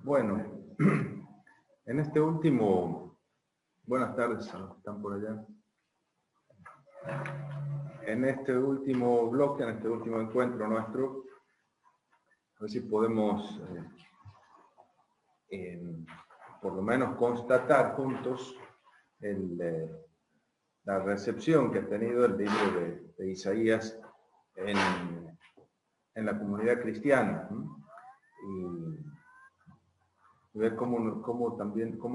Bueno, en este último, buenas tardes a los que están por allá. En este último bloque, en este último encuentro nuestro, a ver si podemos por lo menos constatar juntos la recepción que ha tenido el libro de Isaías en la comunidad cristiana, ¿no? Y ver cómo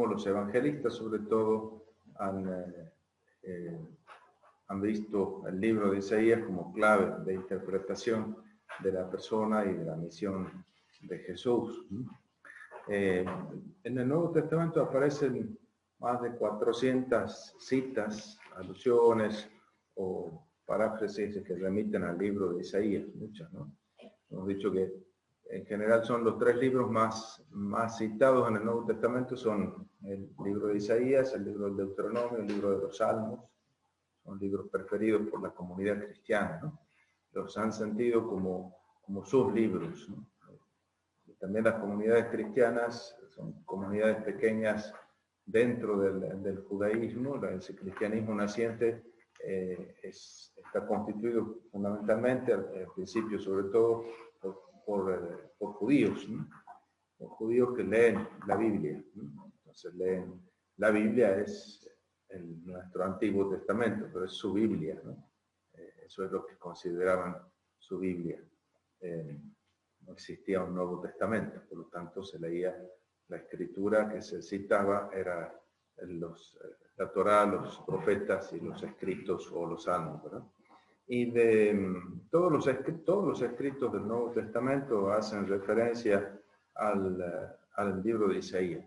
los evangelistas, sobre todo, han visto el libro de Isaías como clave de interpretación de la persona y de la misión de Jesús. En el Nuevo Testamento aparecen más de 400 citas, alusiones o paráfrasis que remiten al libro de Isaías, muchas, ¿no? Hemos dicho que en general son los tres libros más citados en el Nuevo Testamento, son el libro de Isaías, el libro del Deuteronomio, el libro de los Salmos. Son libros preferidos por la comunidad cristiana, ¿no? Los han sentido como sus libros, ¿no? Y también las comunidades cristianas son comunidades pequeñas dentro del judaísmo. El cristianismo naciente está constituido fundamentalmente, al principio sobre todo, por judíos, ¿no? Por judíos que leen la Biblia, ¿no? Entonces leen la Biblia, es nuestro Antiguo Testamento, pero es su Biblia, ¿no? Eso es lo que consideraban su Biblia. No existía un Nuevo Testamento, por lo tanto se leía la escritura que se citaba, era la Torá, los profetas y los escritos o los salmos, ¿verdad? Y todos los escritos del Nuevo Testamento hacen referencia al libro de Isaías.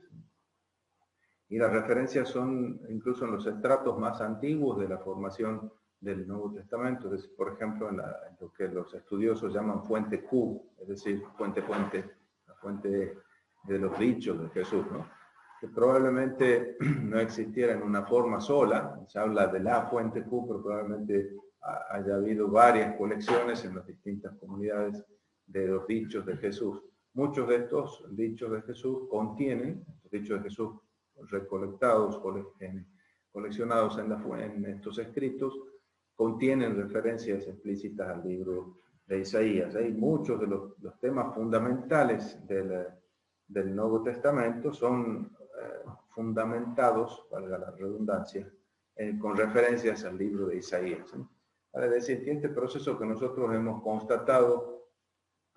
Y las referencias son incluso en los estratos más antiguos de la formación del Nuevo Testamento, es, por ejemplo, en lo que los estudiosos llaman fuente Q, es decir, la fuente de los dichos de Jesús, ¿no? Que probablemente no existiera en una forma sola. Se habla de la fuente Q, pero probablemente haya habido varias colecciones en las distintas comunidades de los dichos de Jesús. Muchos de estos dichos de Jesús contienen, estos dichos de Jesús recolectados, coleccionados en estos escritos, contienen referencias explícitas al libro de Isaías. Hay muchos de los temas fundamentales del Nuevo Testamento son fundamentados, valga la redundancia, con referencias al libro de Isaías, ¿no? Vale decir que este proceso que nosotros hemos constatado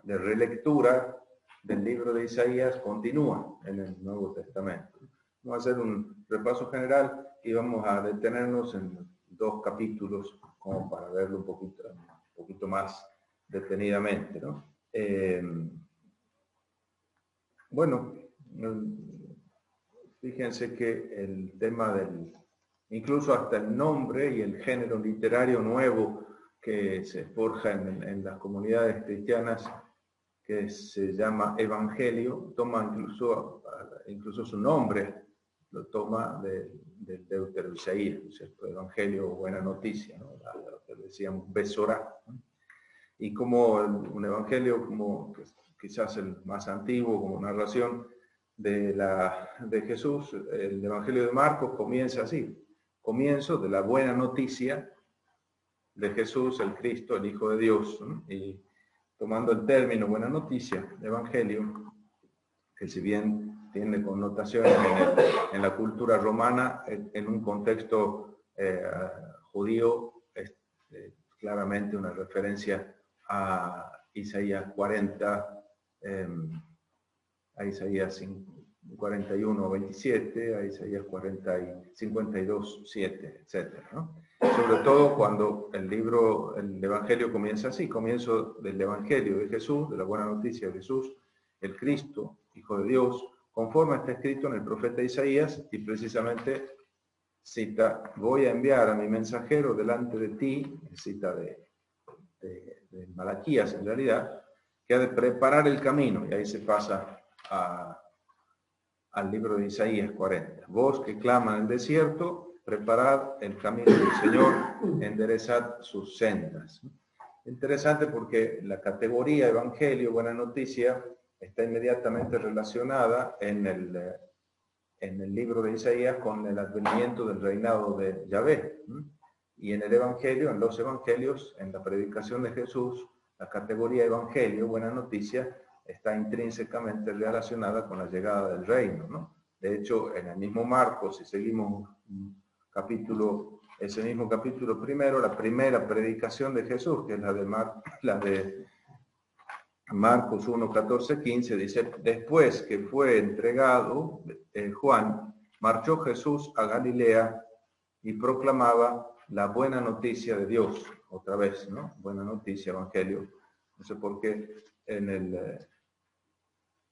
de relectura del libro de Isaías continúa en el Nuevo Testamento. Vamos a hacer un repaso general y vamos a detenernos en 2 capítulos como para verlo un poquito más detenidamente, ¿no? Bueno, fíjense que el tema incluso hasta el nombre y el género literario nuevo que se forja en las comunidades cristianas, que se llama Evangelio, toma incluso su nombre, lo toma del Deutero Isaías, ¿cierto? Evangelio o buena noticia, ¿no? Lo que decíamos Besorá, ¿no? Y como un evangelio, como quizás el más antiguo, como narración de Jesús, el Evangelio de Marcos comienza así: comienzo de la buena noticia de Jesús, el Cristo, el Hijo de Dios, ¿no? Y tomando el término buena noticia, evangelio, que si bien tiene connotaciones en la cultura romana, en un contexto judío, es claramente una referencia a Isaías 40, a Isaías 41, 27, a Isaías 52, 7, etc., ¿no? Sobre todo cuando el Evangelio comienza así: comienzo del Evangelio de Jesús, de la buena noticia de Jesús, el Cristo, Hijo de Dios, conforme está escrito en el profeta Isaías, y precisamente cita: voy a enviar a mi mensajero delante de ti, cita de Malaquías en realidad, que ha de preparar el camino, y ahí se pasa al libro de Isaías 40. Vos que claman en el desierto, preparad el camino del Señor, enderezad sus sendas. Interesante porque la categoría evangelio, buena noticia, está inmediatamente relacionada en el libro de Isaías con el advenimiento del reinado de Yahvé. Y en el Evangelio, en los Evangelios, en la predicación de Jesús, la categoría Evangelio, buena noticia, está intrínsecamente relacionada con la llegada del reino, ¿no? De hecho, en el mismo Marcos, si seguimos ese mismo capítulo primero, la primera predicación de Jesús, que es la de Marcos 1, 14, 15, dice: después que fue entregado Juan, marchó Jesús a Galilea y proclamaba la buena noticia de Dios. Otra vez, ¿no? Buena noticia, Evangelio. No sé por qué en el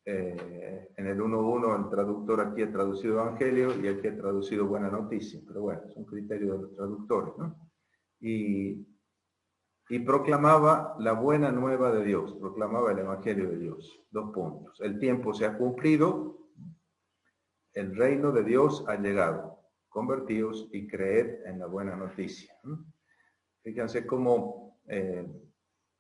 1.1 el traductor aquí ha traducido Evangelio y aquí ha traducido buena noticia. Pero bueno, es un criterio de los traductores, ¿no? Y proclamaba la buena nueva de Dios, proclamaba el Evangelio de Dios. 2 puntos. El tiempo se ha cumplido, el reino de Dios ha llegado. Convertíos y creed en la buena noticia. Fíjense cómo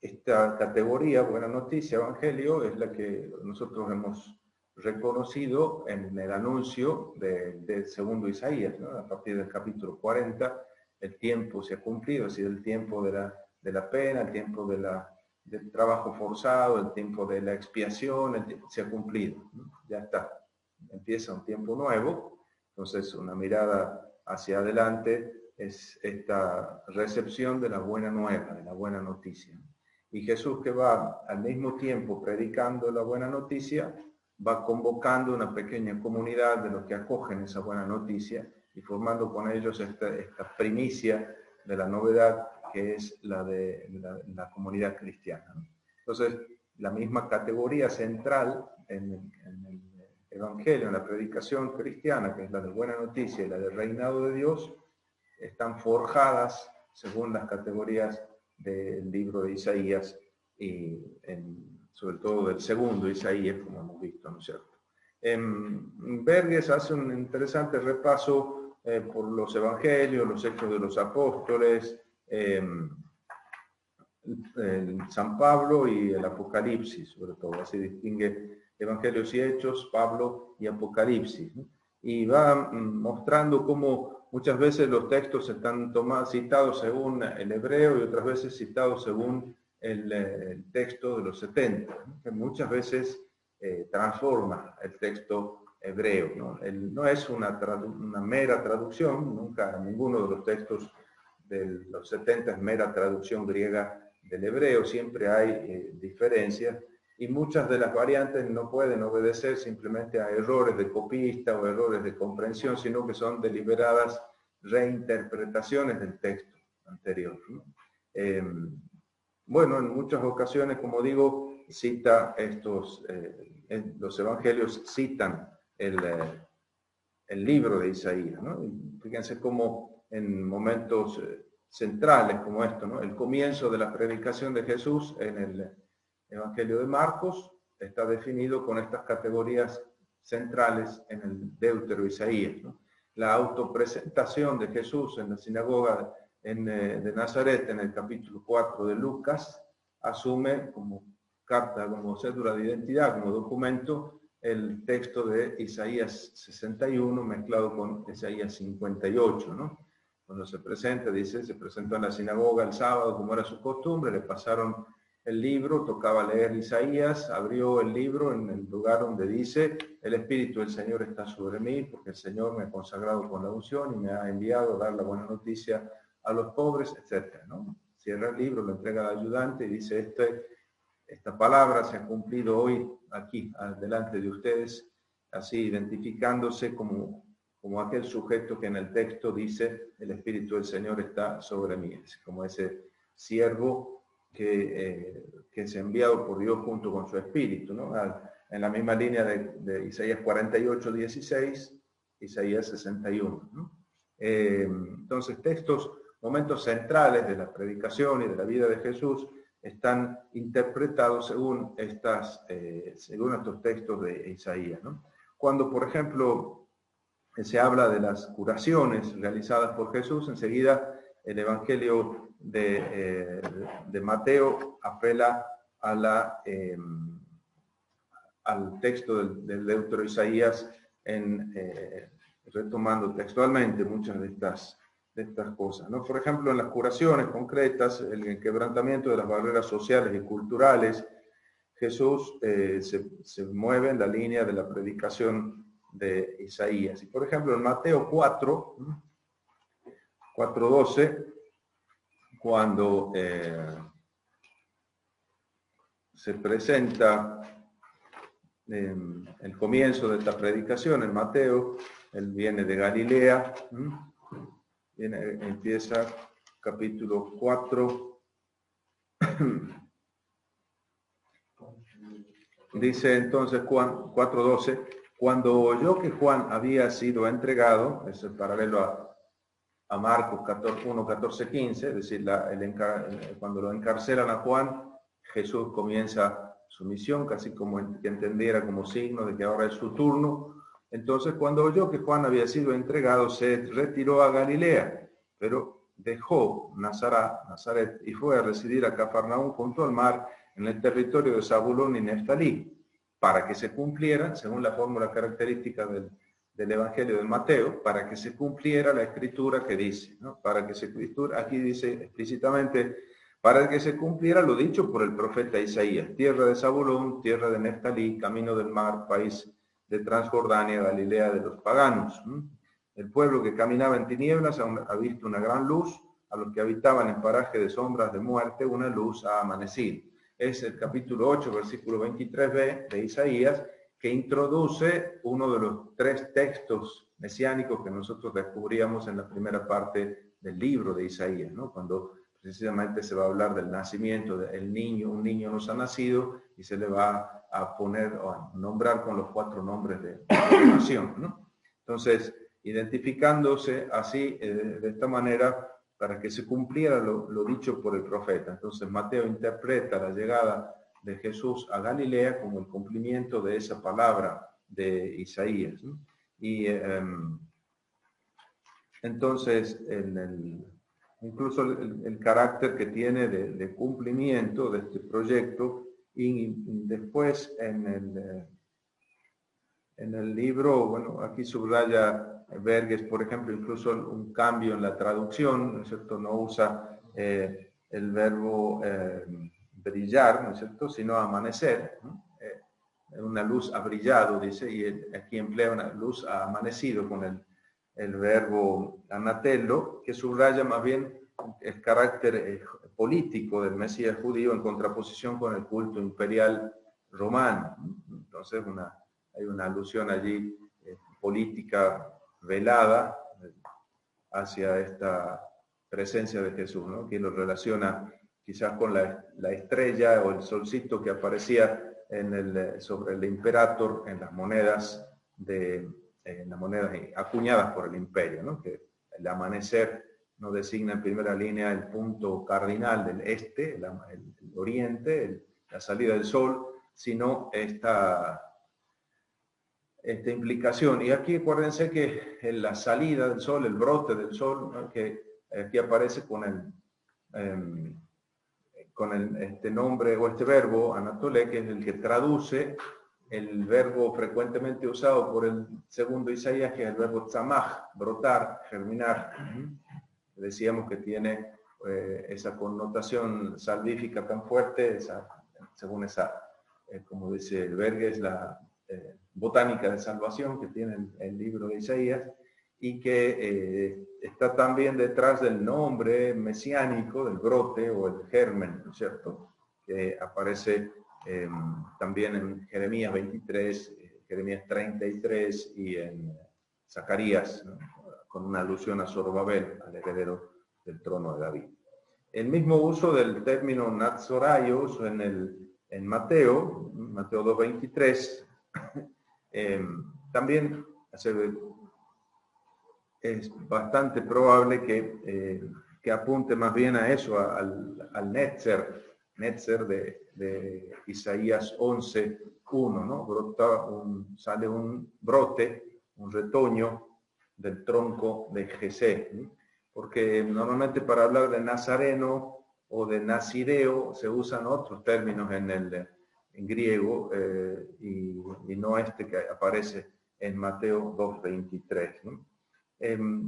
esta categoría, buena noticia, Evangelio, es la que nosotros hemos reconocido en el anuncio del segundo Isaías, ¿no? A partir del capítulo 40, el tiempo se ha cumplido, es decir, el tiempo de la pena, el tiempo del trabajo forzado, el tiempo de la expiación, se ha cumplido, ¿no? Ya está, empieza un tiempo nuevo. Entonces, una mirada hacia adelante es esta recepción de la buena nueva, de la buena noticia. Y Jesús, que va al mismo tiempo predicando la buena noticia, va convocando una pequeña comunidad de los que acogen esa buena noticia y formando con ellos esta primicia de la novedad, que es la de la comunidad cristiana. Entonces, la misma categoría central en el Evangelio, en la predicación cristiana, que es la de buena noticia y la del reinado de Dios, están forjadas según las categorías del libro de Isaías y sobre todo del segundo Isaías, como hemos visto, ¿no es cierto? Berges hace un interesante repaso por los Evangelios, los Hechos de los Apóstoles, San Pablo y el Apocalipsis, sobre todo, así distingue Evangelios y Hechos, Pablo y Apocalipsis, ¿no? Y va mostrando cómo muchas veces los textos están citados según el hebreo y otras veces citados según el texto de los 70, ¿no? Que muchas veces transforma el texto hebreo, ¿no? No es una mera traducción, nunca ninguno de los textos de los 70 es mera traducción griega del hebreo, siempre hay diferencias, y muchas de las variantes no pueden obedecer simplemente a errores de copista o errores de comprensión, sino que son deliberadas reinterpretaciones del texto anterior, ¿no? Bueno, en muchas ocasiones, como digo, cita los evangelios citan el libro de Isaías, ¿no? Y fíjense cómo en momentos centrales como esto, ¿no? El comienzo de la predicación de Jesús en el Evangelio de Marcos está definido con estas categorías centrales en el Deutero Isaías, ¿no? La autopresentación de Jesús en la sinagoga de Nazaret en el capítulo 4 de Lucas asume como carta, como cédula de identidad, como documento, el texto de Isaías 61 mezclado con Isaías 58, ¿no? Cuando se presenta, dice, se presentó en la sinagoga el sábado como era su costumbre, le pasaron el libro, tocaba leer Isaías, abrió el libro en el lugar donde dice: el Espíritu del Señor está sobre mí, porque el Señor me ha consagrado con la unción y me ha enviado a dar la buena noticia a los pobres, etc., ¿no? Cierra el libro, lo entrega al ayudante y dice: esta palabra se ha cumplido hoy aquí, delante de ustedes, así identificándose como aquel sujeto que en el texto dice: el Espíritu del Señor está sobre mí, como ese siervo que es enviado por Dios junto con su Espíritu, ¿no? En la misma línea de Isaías 48, 16, Isaías 61, ¿no? Entonces, momentos centrales de la predicación y de la vida de Jesús están interpretados según estos textos de Isaías, ¿no? Cuando, por ejemplo, se habla de las curaciones realizadas por Jesús, enseguida el Evangelio de Mateo apela a al texto del Deutero Isaías, retomando textualmente muchas de estas cosas, ¿no? Por ejemplo, en las curaciones concretas, el quebrantamiento de las barreras sociales y culturales, Jesús se mueve en la línea de la predicación de Isaías. Y por ejemplo, en Mateo 4:12, cuando se presenta el comienzo de esta predicación en Mateo, él viene de Galilea, empieza capítulo 4, dice entonces Juan 4:12, cuando oyó que Juan había sido entregado, es el paralelo a Marcos 1:14-15, es decir, cuando lo encarcelan a Juan, Jesús comienza su misión, casi como que entendiera como signo de que ahora es su turno. Entonces, cuando oyó que Juan había sido entregado, se retiró a Galilea, pero dejó Nazaret y fue a residir a Cafarnaúm junto al mar, en el territorio de Zabulón y Neftalí, para que se cumpliera, según la fórmula característica del Evangelio de Mateo, para que se cumpliera la escritura que dice, ¿no? Aquí dice explícitamente, para que se cumpliera lo dicho por el profeta Isaías, tierra de Zabulón, tierra de Neftalí, camino del mar, país de Transjordania, Galilea de los paganos. El pueblo que caminaba en tinieblas ha visto una gran luz, a los que habitaban en paraje de sombras de muerte, una luz ha amanecido. Es el capítulo 8, versículo 23b de Isaías, que introduce uno de los 3 textos mesiánicos que nosotros descubríamos en la primera parte del libro de Isaías, ¿no? Cuando precisamente se va a hablar del nacimiento del niño, un niño nos ha nacido, y se le va a poner o a nombrar con los 4 nombres de la nación, ¿no? Entonces, identificándose así, de esta manera, para que se cumpliera lo dicho por el profeta. Entonces, Mateo interpreta la llegada de Jesús a Galilea como el cumplimiento de esa palabra de Isaías, ¿no? Y entonces, incluso el carácter que tiene de cumplimiento de este proyecto, y después en el libro, bueno, aquí subraya Berges, por ejemplo, incluso un cambio en la traducción, ¿no es cierto? No usa el verbo brillar, ¿no es cierto?, sino amanecer, ¿no? Una luz ha brillado, dice, y aquí emplea una luz ha amanecido con el verbo anatello, que subraya más bien el carácter político del Mesías judío en contraposición con el culto imperial romano. Entonces hay una alusión allí política velada hacia esta presencia de Jesús, ¿no? Que lo relaciona quizás con la estrella o el solcito que aparecía sobre el imperator en las monedas acuñadas por el imperio, ¿no? Que el amanecer no designa en primera línea el punto cardinal del este, el oriente, la salida del sol, sino esta implicación. Y aquí acuérdense que en la salida del sol, el brote del sol, ¿no?, que aquí aparece con este nombre o este verbo anatolé, que es el que traduce el verbo frecuentemente usado por el segundo Isaías, que es el verbo tzamach, brotar, germinar. Decíamos que tiene esa connotación salvífica tan fuerte, según como dice Berges, la botánica de salvación que tiene el libro de Isaías, y que está también detrás del nombre mesiánico del brote o el germen, ¿no es cierto?, que aparece también en Jeremías 23, Jeremías 33 y en Zacarías, ¿no?, con una alusión a Zorobabel, al heredero del trono de David. El mismo uso del término Nazoraios en Mateo 2:23, también es bastante probable que apunte más bien a eso, al Netzer de Isaías 11:1, ¿no? Sale un brote, un retoño del tronco de Jesé, ¿no? Porque normalmente para hablar de nazareno o de nazireo se usan otros términos en en griego y no este que aparece en Mateo 2:23, ¿no?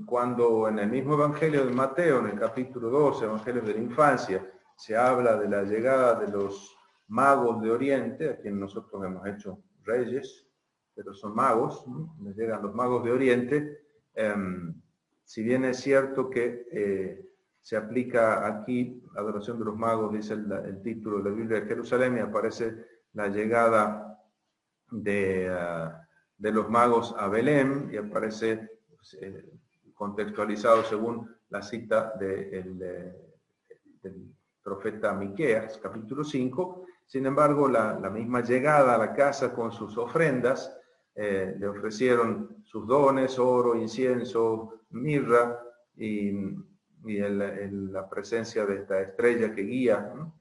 Cuando en el mismo Evangelio de Mateo, en el capítulo 12, Evangelio de la Infancia, se habla de la llegada de los magos de Oriente, a quien nosotros hemos hecho reyes, pero son magos, ¿no? Les llegan los magos de Oriente. Si bien es cierto que se aplica aquí, la adoración de los magos, dice el título de la Biblia de Jerusalén, y aparece la llegada de los magos a Belén, y aparece contextualizado según la cita del profeta Miqueas, capítulo 5. Sin embargo, la misma llegada a la casa con sus ofrendas, le ofrecieron sus dones, oro, incienso, mirra y la presencia de esta estrella que guía, ¿no?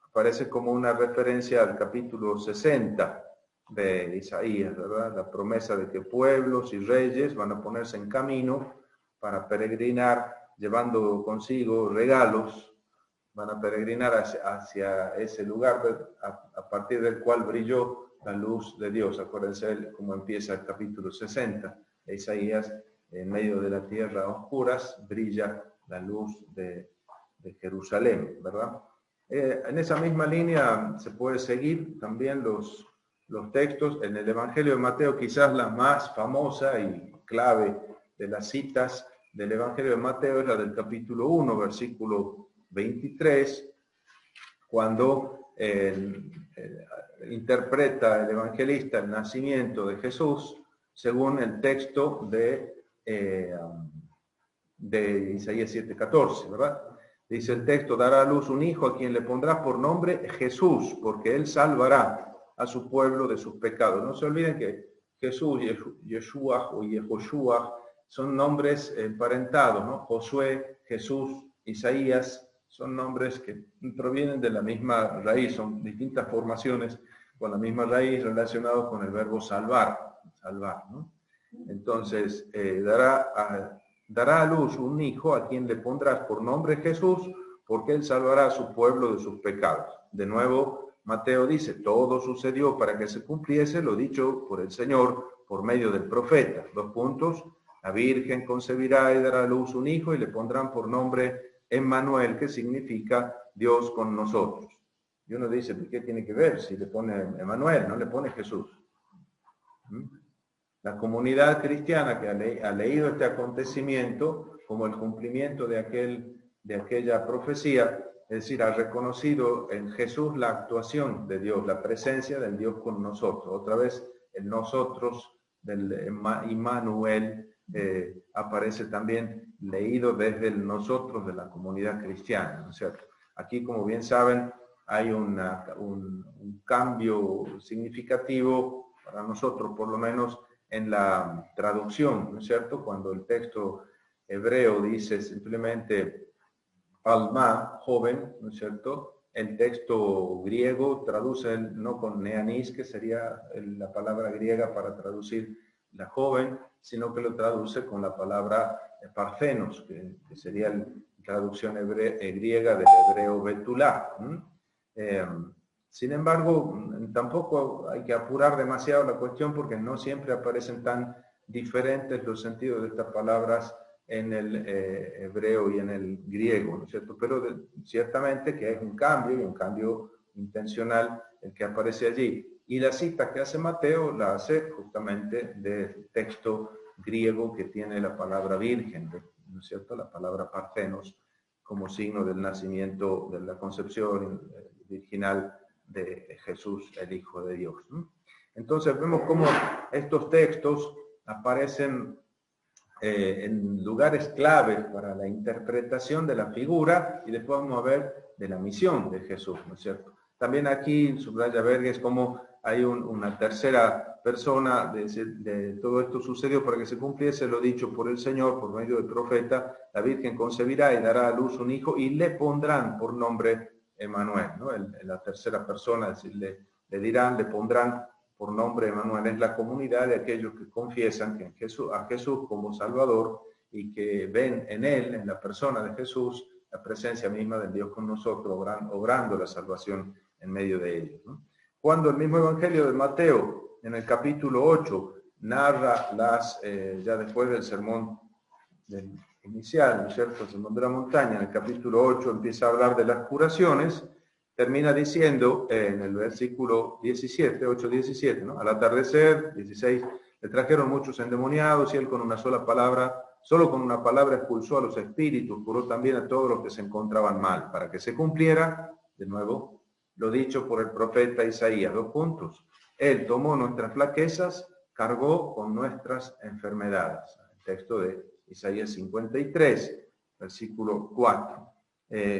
Aparece como una referencia al capítulo 60 de Isaías, ¿verdad? La promesa de que pueblos y reyes van a ponerse en camino para peregrinar, llevando consigo regalos, van a peregrinar hacia ese lugar a partir del cual brilló la luz de Dios. Acuérdense cómo empieza el capítulo 60 de Isaías: en medio de la tierra a oscuras brilla la luz de Jerusalén, ¿verdad? En esa misma línea se puede seguir también los textos. En el Evangelio de Mateo, quizás la más famosa y clave de las citas del Evangelio de Mateo es la del capítulo 1, versículo 23, cuando interpreta el evangelista el nacimiento de Jesús según el texto de Isaías 7:14, ¿verdad? Dice el texto: dará a luz un hijo a quien le pondrá por nombre Jesús, porque él salvará a su pueblo de sus pecados. No se olviden que Jesús, Yeshua o Yehoshua son nombres emparentados, ¿no? Josué, Jesús, Isaías, son nombres que provienen de la misma raíz, son distintas formaciones con la misma raíz relacionados con el verbo salvar, ¿no? Entonces, dará a luz un hijo a quien le pondrás por nombre Jesús, porque él salvará a su pueblo de sus pecados. De nuevo, Mateo dice: todo sucedió para que se cumpliese lo dicho por el Señor por medio del profeta. 2 puntos: la Virgen concebirá y dará a luz un hijo y le pondrán por nombre Emmanuel, que significa Dios con nosotros. Y uno dice: ¿qué tiene que ver si le pone Emmanuel, no le pone Jesús? La comunidad cristiana que ha leído este acontecimiento como el cumplimiento de aquella profecía, es decir, ha reconocido en Jesús la actuación de Dios, la presencia del Dios con nosotros. Otra vez, el nosotros del Immanuel aparece también leído desde el nosotros de la comunidad cristiana, ¿no es cierto? Aquí, como bien saben, hay un cambio significativo para nosotros, por lo menos en la traducción, ¿no es cierto? Cuando el texto hebreo dice simplemente alma, joven, ¿no es cierto? El texto griego traduce no con neanis, que sería la palabra griega para traducir la joven, sino que lo traduce con la palabra parthenos, que sería la traducción griega del hebreo betulá. Sin embargo, tampoco hay que apurar demasiado la cuestión, porque no siempre aparecen tan diferentes los sentidos de estas palabras en el hebreo y en el griego, ¿no es cierto? Pero ciertamente que es un cambio, y un cambio intencional, el que aparece allí. Y la cita que hace Mateo la hace justamente del texto griego que tiene la palabra virgen, ¿no es cierto? La palabra parthenos, como signo del nacimiento, de la concepción virginal de Jesús, el Hijo de Dios, ¿no? Entonces vemos cómo estos textos aparecen en lugares claves para la interpretación de la figura, y después vamos a ver de la misión de Jesús, ¿no es cierto? También aquí subraya Berges como hay una tercera persona de todo esto sucedió para que se cumpliese lo dicho por el Señor por medio del profeta: la Virgen concebirá y dará a luz un hijo y le pondrán por nombre Emmanuel, ¿no? La tercera persona, es decir, le dirán, le pondrán por nombre Emmanuel. Es la comunidad de aquellos que confiesan que a Jesús como Salvador, y que ven en él, en la persona de Jesús, la presencia misma del Dios con nosotros, obrando la salvación en medio de ellos, ¿no? Cuando el mismo Evangelio de Mateo, en el capítulo 8, narra ya después del sermón inicial, ¿no es cierto?, el sermón de la montaña, en el capítulo 8 empieza a hablar de las curaciones, termina diciendo en el versículo 17, 8:17, ¿no? Al atardecer, 16, le trajeron muchos endemoniados y él solo con una palabra expulsó a los espíritus, curó también a todos los que se encontraban mal, para que se cumpliera, de nuevo, lo dicho por el profeta Isaías. 2 puntos. Él tomó nuestras flaquezas, cargó con nuestras enfermedades. El texto de Isaías 53, versículo 4.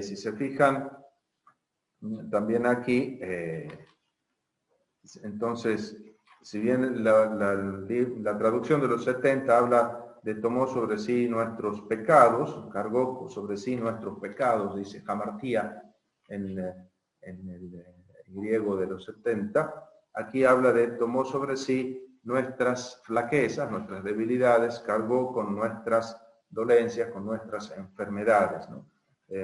Si se fijan, también aquí, entonces, si bien la traducción de los 70 habla de tomó sobre sí nuestros pecados, cargó sobre sí nuestros pecados, dice hamartía en el griego de los 70, aquí habla de tomó sobre sí nuestras flaquezas, nuestras debilidades, cargó con nuestras dolencias, con nuestras enfermedades, ¿no?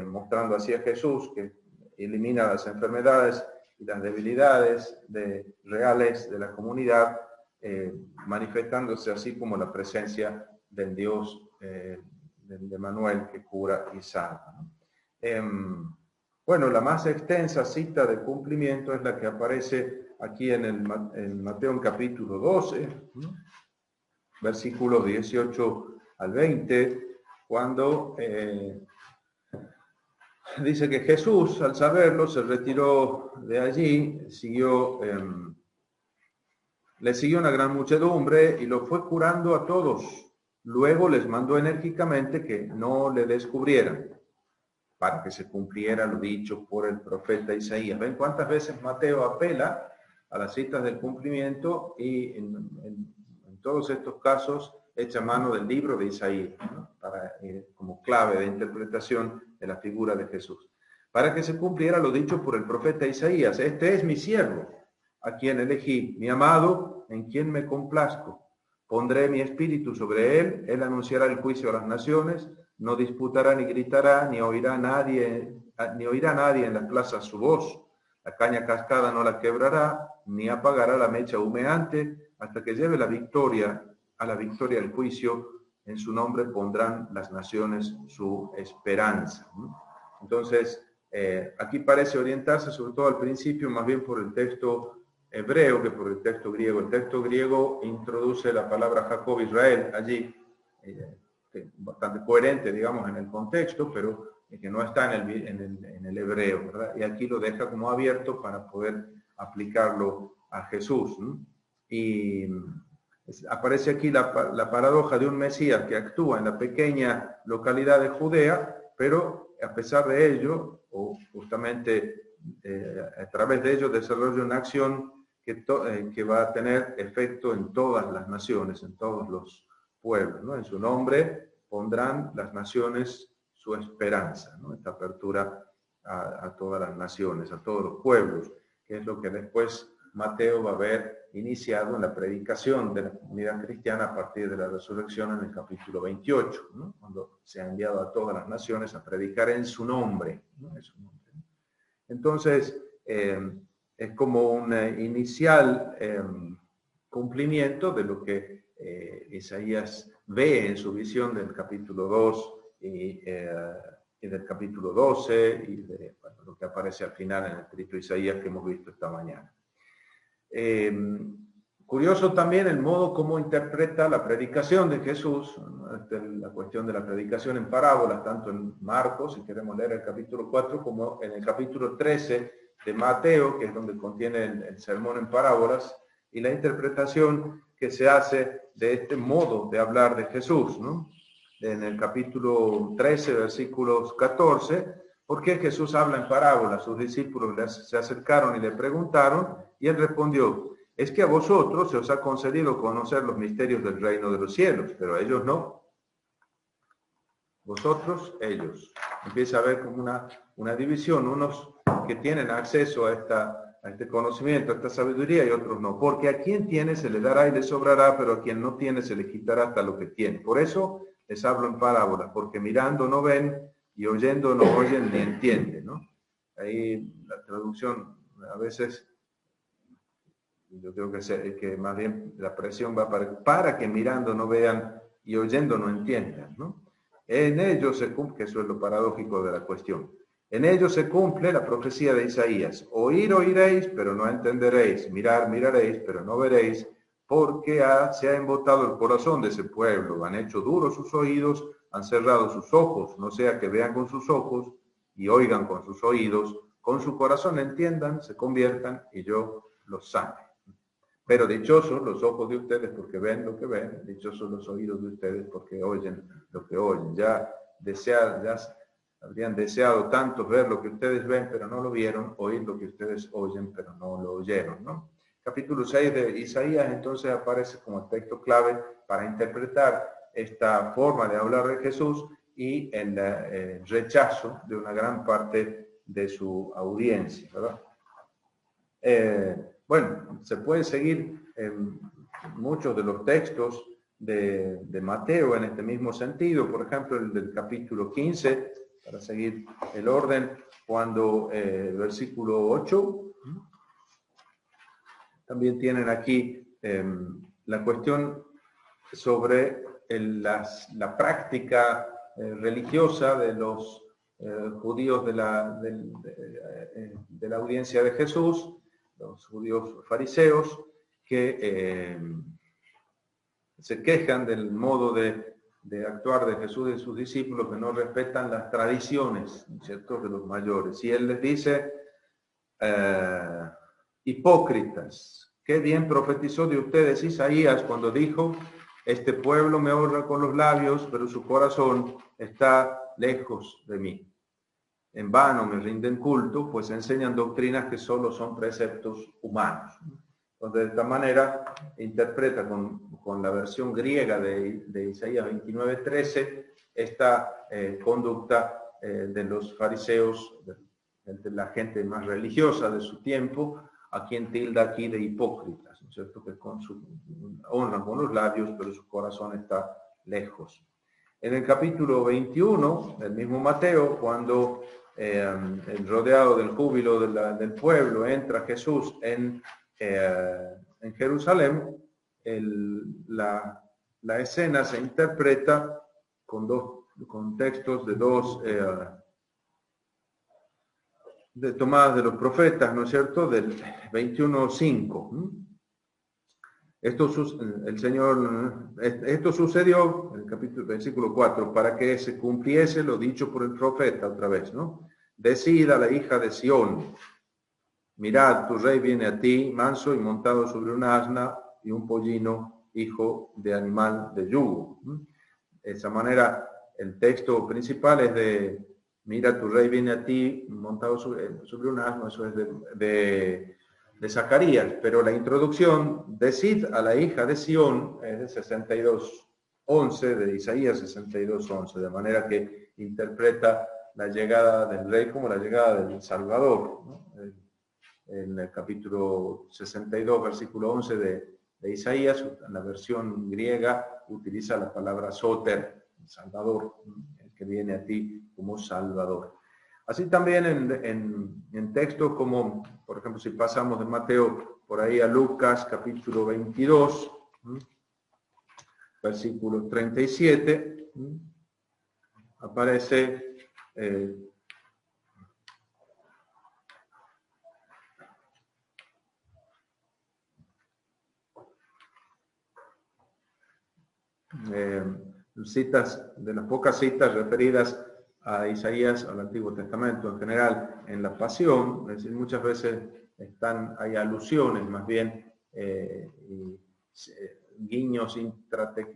Mostrando así a Jesús que elimina las enfermedades y las debilidades reales de la comunidad, manifestándose así como la presencia del Dios de Emmanuel que cura y salva, ¿no? Bueno, la más extensa cita de cumplimiento es la que aparece aquí en Mateo en capítulo 12, ¿no?, versículos 18 al 20, cuando dice que Jesús, al saberlo, se retiró de allí, le siguió una gran muchedumbre y lo fue curando a todos. Luego les mandó enérgicamente que no le descubrieran, para que se cumpliera lo dicho por el profeta Isaías. ¿Ven cuántas veces Mateo apela a las citas del cumplimiento y en todos estos casos echa mano del libro de Isaías, ¿no?, como clave de interpretación de la figura de Jesús? Para que se cumpliera lo dicho por el profeta Isaías: este es mi siervo, a quien elegí, mi amado, en quien me complazco. Pondré mi espíritu sobre él anunciará el juicio a las naciones, no disputará ni gritará, ni oirá nadie en las plazas su voz. La caña cascada no la quebrará, ni apagará la mecha humeante, hasta que lleve a la victoria el juicio. En su nombre pondrán las naciones su esperanza, ¿no? Entonces, aquí parece orientarse, sobre todo al principio, más bien por el texto hebreo que por el texto griego. El texto griego introduce la palabra Jacob Israel allí, bastante coherente, digamos, en el contexto, pero que no está en el hebreo, ¿verdad? Y aquí lo deja como abierto para poder aplicarlo a Jesús, ¿no? Y aparece aquí la paradoja de un Mesías que actúa en la pequeña localidad de Judea, pero a pesar de ello, o justamente a través de ello, desarrolla una acción que va a tener efecto en todas las naciones, en todos los pueblos, ¿no? En su nombre pondrán las naciones su esperanza, ¿no? Esta apertura a todas las naciones, a todos los pueblos, que es lo que después Mateo va a ver iniciado en la predicación de la comunidad cristiana a partir de la resurrección en el capítulo 28, ¿no?, cuando se ha enviado a todas las naciones a predicar en su nombre, ¿no?, en su nombre. Entonces, es como un inicial cumplimiento de lo que Isaías ve en su visión del capítulo 2 y del capítulo 12 y de lo que aparece al final en el escrito de Isaías que hemos visto esta mañana. Curioso también el modo como interpreta la predicación de Jesús, ¿no? La cuestión de la predicación en parábolas, tanto en Marcos, si queremos leer el capítulo 4, como en el capítulo 13 de Mateo, que es donde contiene el sermón en parábolas, y la interpretación que se hace de este modo de hablar de Jesús, ¿no? En el capítulo 13, versículos 14, ¿por qué Jesús habla en parábolas? Sus discípulos se acercaron y le preguntaron, y él respondió: es que a vosotros se os ha concedido conocer los misterios del reino de los cielos, pero a ellos no. Vosotros, ellos. Empieza a haber como una división, unos que tienen acceso a este conocimiento, a esta sabiduría, y otros no. Porque a quien tiene se le dará y le sobrará, pero a quien no tiene se le quitará hasta lo que tiene. Por eso les hablo en parábolas, porque mirando no ven y oyendo no oyen ni entienden, ¿no? Ahí la traducción a veces yo creo que más bien la presión va para que mirando no vean y oyendo no entiendan, ¿no? En ellos se cumple, que eso es lo paradójico de la cuestión, en ellos se cumple la profecía de Isaías: oír oiréis, pero no entenderéis; mirar miraréis, pero no veréis, porque se ha embotado el corazón de ese pueblo, han hecho duros sus oídos, han cerrado sus ojos, no sea que vean con sus ojos y oigan con sus oídos, con su corazón entiendan, se conviertan y yo los sane. Pero dichosos los ojos de ustedes porque ven lo que ven, dichosos los oídos de ustedes porque oyen lo que oyen. Ya habrían deseado tanto ver lo que ustedes ven, pero no lo vieron; oír lo que ustedes oyen, pero no lo oyeron, ¿no? Capítulo 6 de Isaías entonces aparece como el texto clave para interpretar esta forma de hablar de Jesús y el rechazo de una gran parte de su audiencia, ¿verdad? Bueno, se puede seguir muchos de los textos de Mateo en este mismo sentido. Por ejemplo, el del capítulo 15, para seguir el orden, cuando versículo 8, también tienen aquí la cuestión sobre la práctica religiosa de los judíos de la audiencia de Jesús, los judíos fariseos, que se quejan del modo de actuar de Jesús y de sus discípulos, que no respetan las tradiciones, ¿cierto?, de los mayores. Y él les dice: hipócritas, qué bien profetizó de ustedes Isaías cuando dijo: este pueblo me honra con los labios, pero su corazón está lejos de mí. En vano me rinden culto, pues enseñan doctrinas que solo son preceptos humanos. Entonces, de esta manera interpreta con la versión griega de Isaías 29:13 esta conducta de los fariseos, de la gente más religiosa de su tiempo, a quien tilda aquí de hipócritas, ¿no es cierto?, que honran con los labios, pero su corazón está lejos. En el capítulo 21 del mismo Mateo, cuando rodeado del júbilo del pueblo entra Jesús en Jerusalén, la escena se interpreta con textos tomadas de los profetas, ¿no es cierto?, del 21:5. Esto sucedió, en el versículo 4, para que se cumpliese lo dicho por el profeta otra vez, ¿no? Decid a la hija de Sión: mirad, tu rey viene a ti, manso y montado sobre un asna y un pollino, hijo de animal de yugo. De esa manera, el texto principal es de: mira, tu rey viene a ti montado sobre un asno. Eso es de Zacarías, pero la introducción, decid a la hija de Sión, es de 62:11, de Isaías 62:11, de manera que interpreta la llegada del rey como la llegada del Salvador, ¿no? En el capítulo 62, versículo 11 de Isaías, en la versión griega utiliza la palabra soter, Salvador, el que viene a ti como Salvador. Así también en textos como, por ejemplo, si pasamos de Mateo por ahí a Lucas, capítulo 22, versículo 37, aparece citas, de las pocas citas referidas a Isaías, al Antiguo Testamento en general, en la Pasión. Es decir, muchas veces hay alusiones más bien, guiños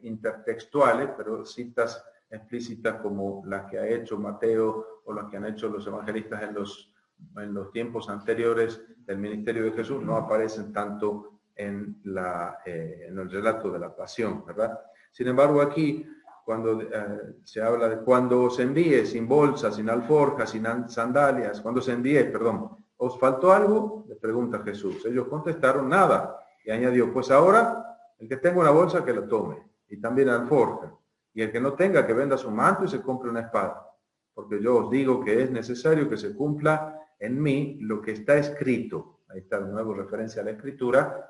intertextuales, pero citas explícitas como las que ha hecho Mateo o las que han hecho los evangelistas en los tiempos anteriores del ministerio de Jesús, no aparecen tanto en el relato de la Pasión, ¿verdad? Sin embargo, aquí, cuando se habla de cuando os envíe sin bolsa, sin alforja, sin sandalias, cuando se envíe, perdón, ¿os faltó algo?, le pregunta Jesús. Ellos contestaron: nada. Y añadió: pues ahora, el que tenga una bolsa que la tome, y también alforja. Y el que no tenga, que venda su manto y se compre una espada. Porque yo os digo que es necesario que se cumpla en mí lo que está escrito. Ahí está de nuevo referencia a la Escritura.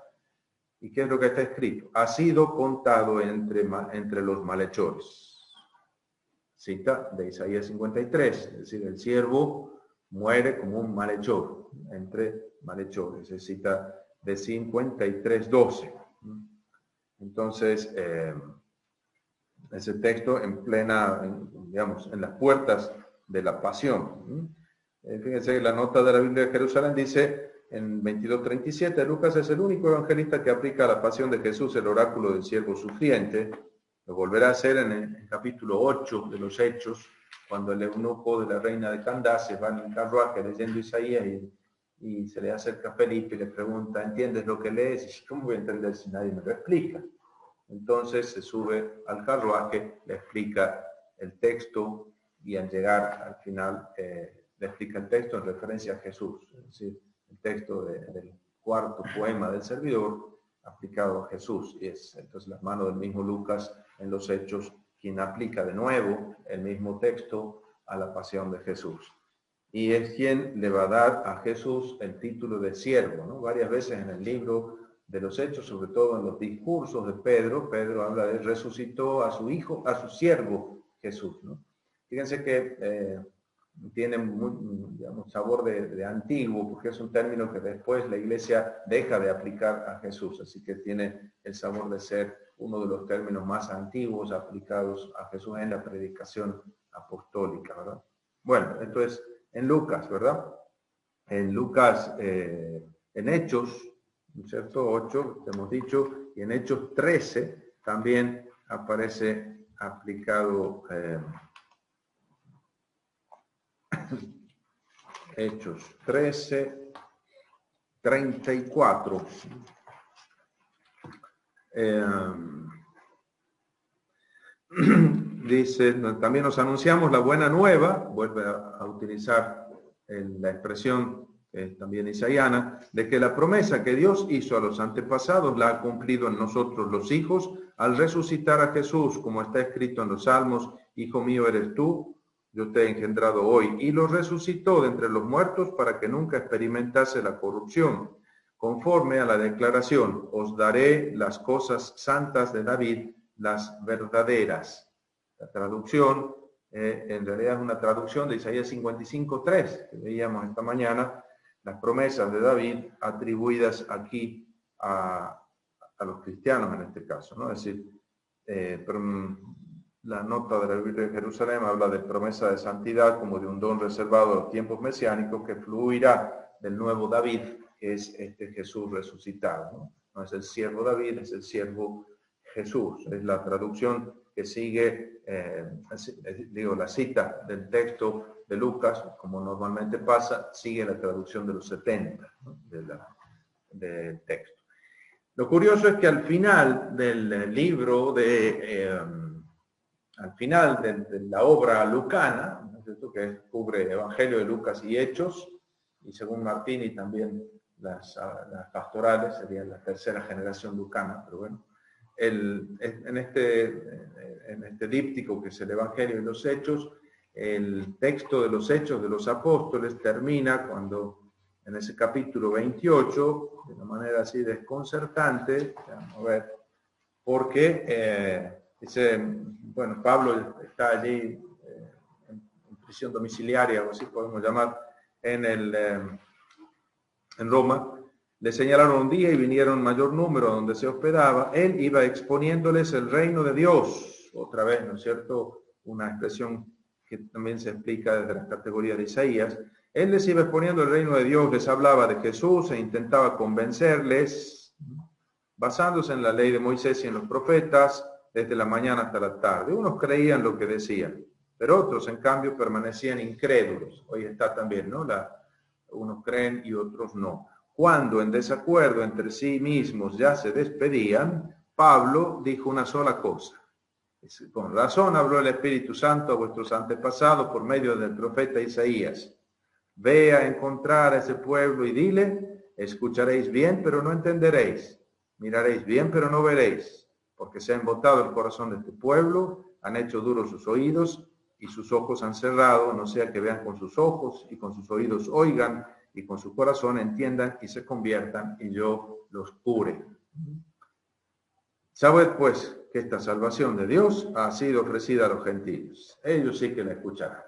¿Y qué es lo que está escrito? Ha sido contado entre los malhechores. Cita de Isaías 53, es decir, el siervo muere como un malhechor, entre malhechores. Es cita de 53:12. Entonces, ese texto en plena, digamos, en las puertas de la pasión. Fíjense, la nota de la Biblia de Jerusalén dice en 22:37, Lucas es el único evangelista que aplica a la pasión de Jesús el oráculo del siervo sufriente. Lo volverá a hacer en el capítulo 8 de los Hechos, cuando el eunuco de la reina de Candace va en el carruaje leyendo Isaías y se le acerca a Felipe y le pregunta, ¿entiendes lo que lees? Y dice, ¿cómo voy a entender si nadie me lo explica? Entonces se sube al carruaje, le explica el texto y al llegar al final le explica el texto en referencia a Jesús, es decir, el texto del cuarto poema del servidor aplicado a Jesús. Y es entonces la mano del mismo Lucas en los Hechos quien aplica de nuevo el mismo texto a la pasión de Jesús. Y es quien le va a dar a Jesús el título de siervo, ¿no? Varias veces en el libro de los Hechos, sobre todo en los discursos de Pedro, Pedro habla de resucitó a su hijo, a su siervo Jesús, ¿no? Fíjense que tiene muy, digamos, sabor de antiguo, porque es un término que después la iglesia deja de aplicar a Jesús, así que tiene el sabor de ser uno de los términos más antiguos aplicados a Jesús en la predicación apostólica, ¿verdad? Bueno, esto es en Lucas, ¿verdad? En Lucas, en Hechos, ¿no es cierto? 8, hemos dicho, y en Hechos 13 también aparece aplicado Hechos 13, 34. Dice, también nos anunciamos la buena nueva, vuelve a utilizar la expresión también isaiana, de que la promesa que Dios hizo a los antepasados la ha cumplido en nosotros los hijos al resucitar a Jesús, como está escrito en los Salmos, Hijo mío eres tú, yo te he engendrado hoy, y lo resucitó de entre los muertos para que nunca experimentase la corrupción. Conforme a la declaración, os daré las cosas santas de David, las verdaderas. La traducción, en realidad es una traducción de Isaías 55:3, que veíamos esta mañana, las promesas de David atribuidas aquí a los cristianos en este caso, ¿no? Es decir, la nota de la Biblia de Jerusalén habla de promesa de santidad como de un don reservado a los tiempos mesiánicos que fluirá del nuevo David, que es este Jesús resucitado, ¿no? No es el siervo David, es el siervo Jesús. Es la traducción que sigue, la cita del texto de Lucas, como normalmente pasa, sigue la traducción de los 70, ¿no? del texto. Lo curioso es que al final del libro, al final de la obra lucana, ¿no es cierto?, que cubre Evangelio de Lucas y Hechos, y según Martini también las pastorales, sería la tercera generación lucana, pero bueno, en este díptico que es el Evangelio de los Hechos, el texto de los Hechos de los Apóstoles termina cuando en ese capítulo 28, de una manera así desconcertante, vamos a ver, porque dice, bueno, Pablo está allí en prisión domiciliaria, o así podemos llamar, en Roma. Le señalaron un día y vinieron mayor número a donde se hospedaba. Él iba exponiéndoles el reino de Dios. Otra vez, ¿no es cierto? Una expresión que también se explica desde las categorías de Isaías. Él les iba exponiendo el reino de Dios, les hablaba de Jesús e intentaba convencerles, basándose en la ley de Moisés y en los profetas, desde la mañana hasta la tarde. Unos creían lo que decían, pero otros, en cambio, permanecían incrédulos. Hoy está también, ¿no? Unos creen y otros no. Cuando en desacuerdo entre sí mismos ya se despedían, Pablo dijo una sola cosa. Con razón habló el Espíritu Santo a vuestros antepasados por medio del profeta Isaías. Ve a encontrar a ese pueblo y dile, escucharéis bien, pero no entenderéis. Miraréis bien, pero no veréis. Porque se ha embotado el corazón de este pueblo, han hecho duros sus oídos, y sus ojos han cerrado, no sea que vean con sus ojos y con sus oídos oigan y con su corazón entiendan y se conviertan y yo los cure. Sabed pues que esta salvación de Dios ha sido ofrecida a los gentiles. Ellos sí que la escucharán.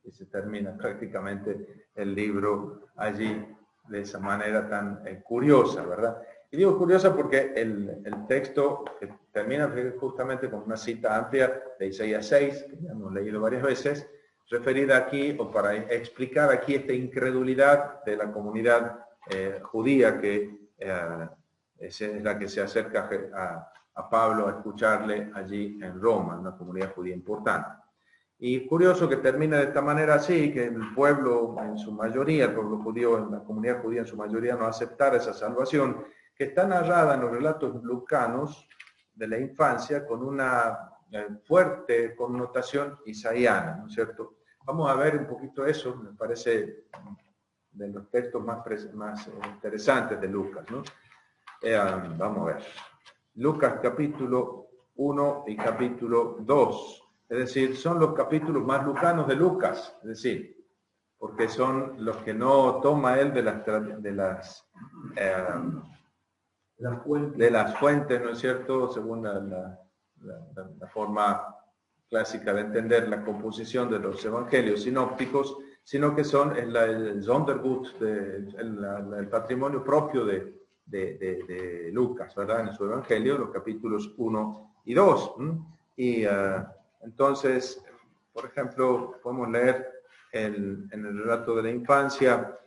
Y se termina prácticamente el libro allí de esa manera tan curiosa, ¿verdad? Y digo curiosa porque el texto termina justamente con una cita amplia de Isaías 6, que ya hemos leído varias veces, referida aquí, o para explicar aquí esta incredulidad de la comunidad judía que es la que se acerca a Pablo a escucharle allí en Roma, una comunidad judía importante. Y curioso que termina de esta manera así, que el pueblo en su mayoría, el pueblo judío, la comunidad judía en su mayoría no aceptara esa salvación, que está narrada en los relatos lucanos de la infancia con una fuerte connotación isaiana, ¿no es cierto? Vamos a ver un poquito eso, me parece de los textos más interesantes de Lucas, ¿no? Vamos a ver. Lucas capítulo 1 y capítulo 2. Es decir, son los capítulos más lucanos de Lucas, es decir, porque son los que no toma él de las fuentes, ¿no es cierto?, según la forma clásica de entender la composición de los evangelios sinópticos, sino que son el Sondergut, el patrimonio propio de Lucas, ¿verdad?, en su evangelio, los capítulos 1 y 2. Y entonces, por ejemplo, podemos leer en el relato de la infancia,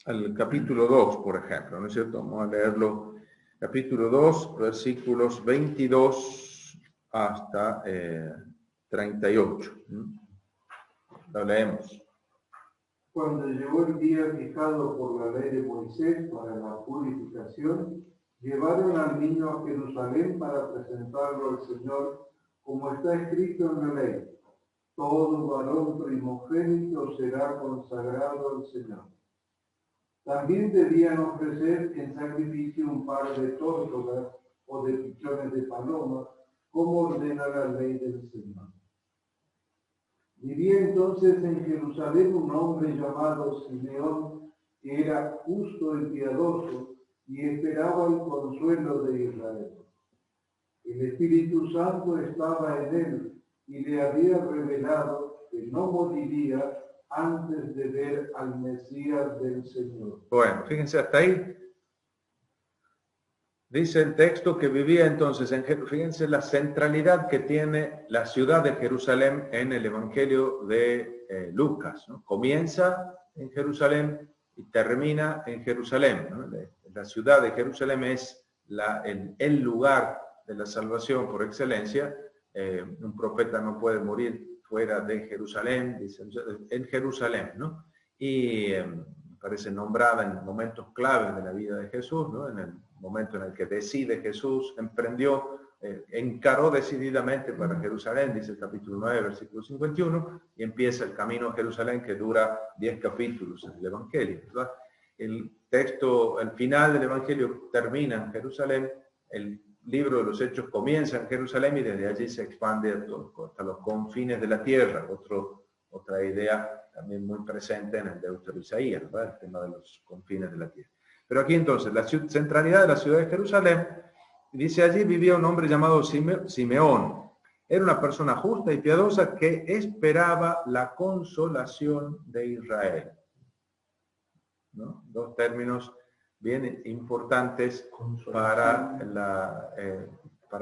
el capítulo 2, por ejemplo, ¿no es cierto? Vamos a leerlo, capítulo 2, versículos 22 hasta 38. Lo leemos. Cuando llegó el día fijado por la ley de Moisés para la purificación, llevaron al niño a Jerusalén para presentarlo al Señor, como está escrito en la ley. Todo varón primogénito será consagrado al Señor. También debían ofrecer en sacrificio un par de tórtolas o de pichones de paloma, como ordena la ley del Señor. Vivía entonces en Jerusalén un hombre llamado Simeón, que era justo y piadoso, y esperaba el consuelo de Israel. El Espíritu Santo estaba en él, y le había revelado que no moriría antes de ver al Mesías del Señor. Bueno, fíjense hasta ahí. Dice el texto que vivía entonces fíjense la centralidad que tiene la ciudad de Jerusalén en el Evangelio de Lucas, ¿no? Comienza en Jerusalén y termina en Jerusalén, ¿no? La ciudad de Jerusalén es el lugar de la salvación por excelencia. Un profeta no puede morir fuera de Jerusalén, dice, en Jerusalén, ¿no? Y parece nombrada en momentos claves de la vida de Jesús, ¿no? En el momento en el que decide Jesús, encaró decididamente para Jerusalén, dice el capítulo 9, versículo 51, y empieza el camino a Jerusalén que dura 10 capítulos en el Evangelio, ¿verdad? El texto, el final del Evangelio termina en Jerusalén, el libro de los Hechos comienza en Jerusalén y desde allí se expande hasta los confines de la tierra, otra idea también muy presente en el Deutero Isaías, ¿verdad? El tema de los confines de la tierra. Pero aquí entonces, la centralidad de la ciudad de Jerusalén, dice allí vivía un hombre llamado Simeón. Era una persona justa y piadosa que esperaba la consolación de Israel, ¿no? Dos términos bien importantes para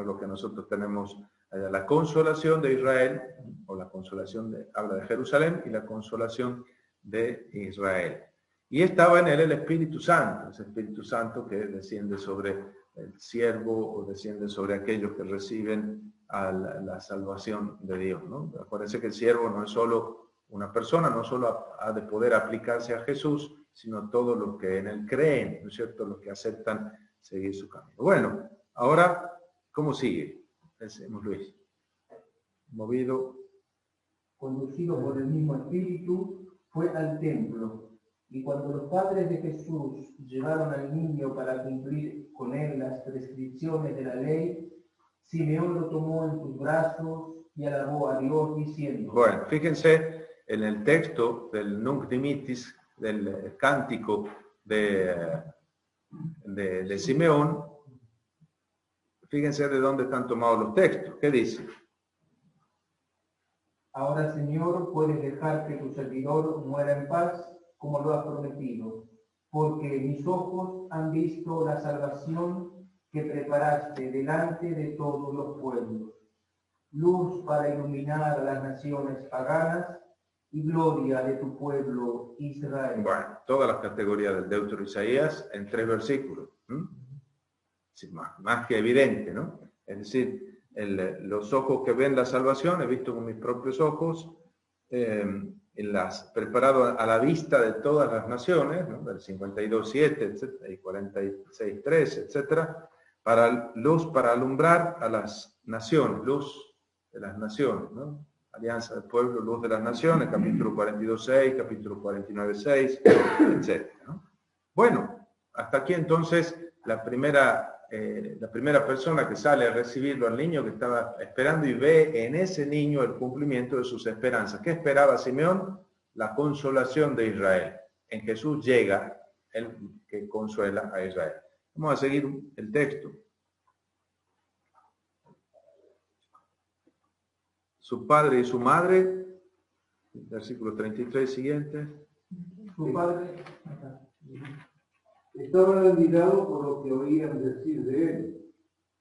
lo que nosotros tenemos allá. La consolación de Israel, o la consolación habla de Jerusalén, y la consolación de Israel. Y estaba en él el Espíritu Santo, ese Espíritu Santo que desciende sobre el siervo o desciende sobre aquellos que reciben la salvación de Dios, ¿no? Acuérdense que el siervo no es solo una persona, no solo ha de poder aplicarse a Jesús, sino todos los que en él creen, ¿no es cierto?, los que aceptan seguir su camino. Bueno, ahora, ¿cómo sigue? Pensemos, Luis. Movido. Conducido por el mismo Espíritu, fue al templo, Y cuando los padres de Jesús llevaron al niño para cumplir con él las prescripciones de la ley, Simeón lo tomó en sus brazos y alabó a Dios diciendo. Bueno, fíjense en el texto del Nunc Dimittis, del cántico de Simeón, fíjense de dónde están tomados los textos. ¿Qué dice? Ahora, Señor, puedes dejar que tu servidor muera en paz, como lo has prometido, porque mis ojos han visto la salvación que preparaste delante de todos los pueblos, luz para iluminar a las naciones paganas y gloria de tu pueblo Israel. Bueno, todas las categorías del Deutero Isaías en 3 versículos. Sí, más que evidente, ¿no? Es decir, los ojos que ven la salvación, he visto con mis propios ojos, preparado a la vista de todas las naciones, ¿no? Del 52.7, y 46.3, etcétera, luz para alumbrar a las naciones, luz de las naciones, ¿no? Alianza del pueblo, luz de las naciones, capítulo 42.6, capítulo 49.6, etcétera, ¿no? Bueno, hasta aquí entonces la primera persona que sale a recibirlo al niño que estaba esperando y ve en ese niño el cumplimiento de sus esperanzas. ¿Qué esperaba Simeón? La consolación de Israel. En Jesús llega el que consuela a Israel. Vamos a seguir el texto. Su padre y su madre, versículo 33 siguiente. Su padre estaban admirados por lo que oían decir de él.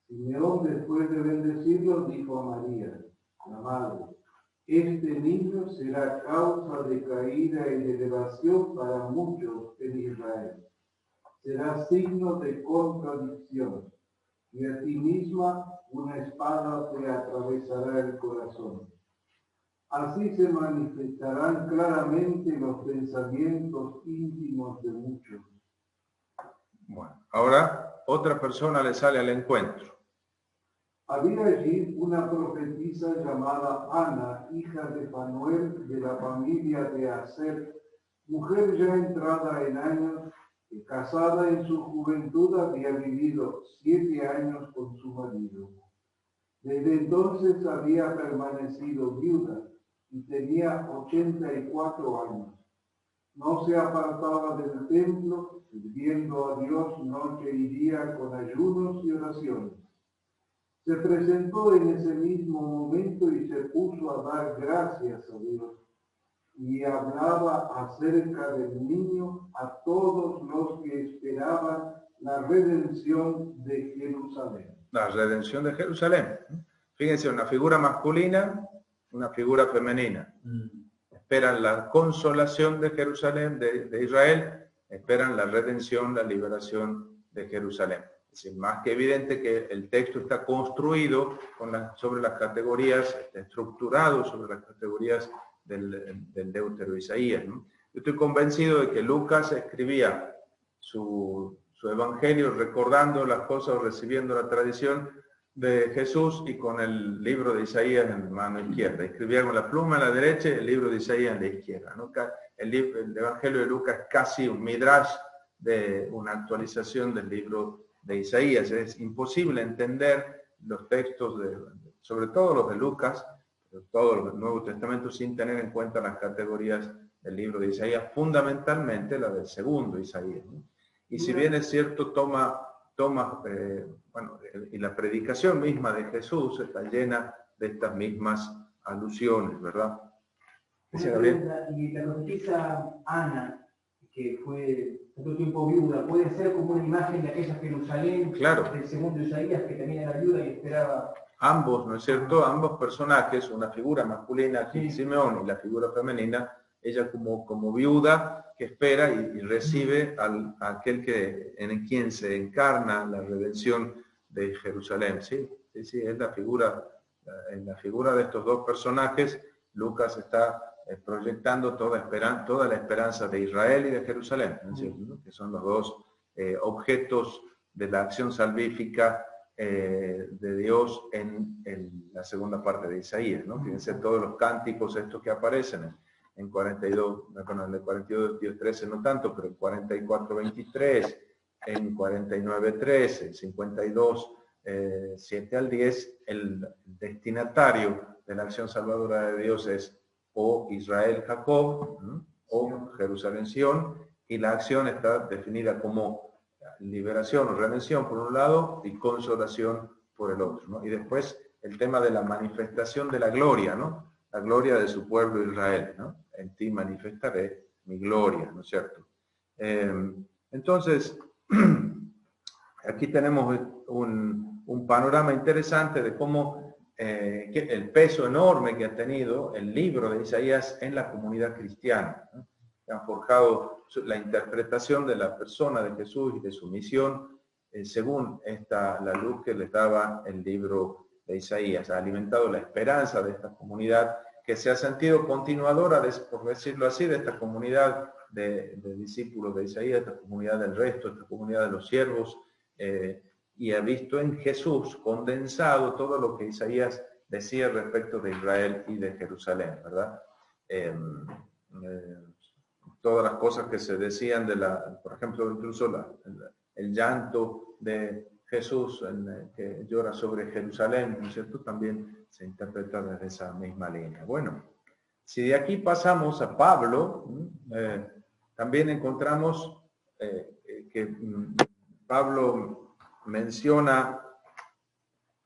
Simeón, después de bendecirlo, dijo a María, la madre, este niño será causa de caída y de elevación para muchos en Israel. Será signo de contradicción, y a ti misma una espada te atravesará el corazón. Así se manifestarán claramente los pensamientos íntimos de muchos. Bueno, ahora otra persona le sale al encuentro. Había allí una profetisa llamada Ana, hija de Fanuel, de la familia de Aser, mujer ya entrada en años, que casada en su juventud había vivido 7 años con su marido. Desde entonces había permanecido viuda y tenía 84 años. No se apartaba del templo, sirviendo a Dios noche y día con ayunos y oraciones. Se presentó en ese mismo momento y se puso a dar gracias a Dios. Y hablaba acerca del niño a todos los que esperaban la redención de Jerusalén. La redención de Jerusalén. Fíjense, una figura masculina, una figura femenina. Esperan la consolación de Jerusalén, de Israel, esperan la redención, la liberación de Jerusalén. Es decir, más que evidente que el texto está construido sobre las categorías, está estructurado sobre las categorías del Deutero Isaías, ¿no? Yo estoy convencido de que Lucas escribía su evangelio recordando las cosas o recibiendo la tradición de Jesús y con el libro de Isaías en mano izquierda. Escribía con la pluma en la derecha y el libro de Isaías en la izquierda, ¿no? El evangelio de Lucas es casi un midrash de una actualización del libro de Isaías. Es imposible entender los textos, sobre todo los de Lucas, todos los del Nuevo Testamento, sin tener en cuenta las categorías del libro de Isaías, fundamentalmente la del segundo Isaías, ¿no? Y si bien es cierto, y la predicación misma de Jesús está llena de estas mismas alusiones, ¿verdad? Y la profetisa Ana, que fue todo tiempo viuda, puede ser como una imagen de aquella Jerusalén, claro, del segundo Isaías, que también era viuda y esperaba. Ambos, ¿no es cierto? Ambos personajes, una figura masculina, sí, Simeón, y la figura femenina, ella como viuda que espera y recibe a aquel en quien se encarna la redención de Jerusalén. Sí, es la figura, en la figura de estos dos personajes, Lucas está proyectando toda la esperanza de Israel y de Jerusalén, ¿no es cierto? ¿No? Que son los dos objetos de la acción salvífica de Dios en la segunda parte de Isaías, ¿no? Fíjense todos los cánticos estos que aparecen en 42, bueno, en el 42, 13 no tanto, pero en 44, 23, en 49, 13, 52, 7 al 10, el destinatario de la acción salvadora de Dios es o Israel, Jacob, o Jerusalén, Sión, y la acción está definida como liberación o redención por un lado y consolación por el otro, ¿no? Y después el tema de la manifestación de la gloria, ¿no? La gloria de su pueblo Israel, ¿no? En ti manifestaré mi gloria, ¿no es cierto? Entonces, aquí tenemos un panorama interesante de cómo el peso enorme que ha tenido el libro de Isaías en la comunidad cristiana, ¿no? Que han forjado la interpretación de la persona de Jesús y de su misión según la luz que les daba el libro de Isaías. Ha alimentado la esperanza de esta comunidad que se ha sentido continuadora, por decirlo así, de esta comunidad de discípulos de Isaías, esta comunidad del resto, esta comunidad de los siervos, y ha visto en Jesús condensado todo lo que Isaías decía respecto de Israel y de Jerusalén, ¿verdad? Todas las cosas que se decían por ejemplo, incluso el llanto de Jesús que llora sobre Jerusalén, ¿no es cierto? También se interpreta desde esa misma línea. Bueno, si de aquí pasamos a Pablo, también encontramos que Pablo menciona,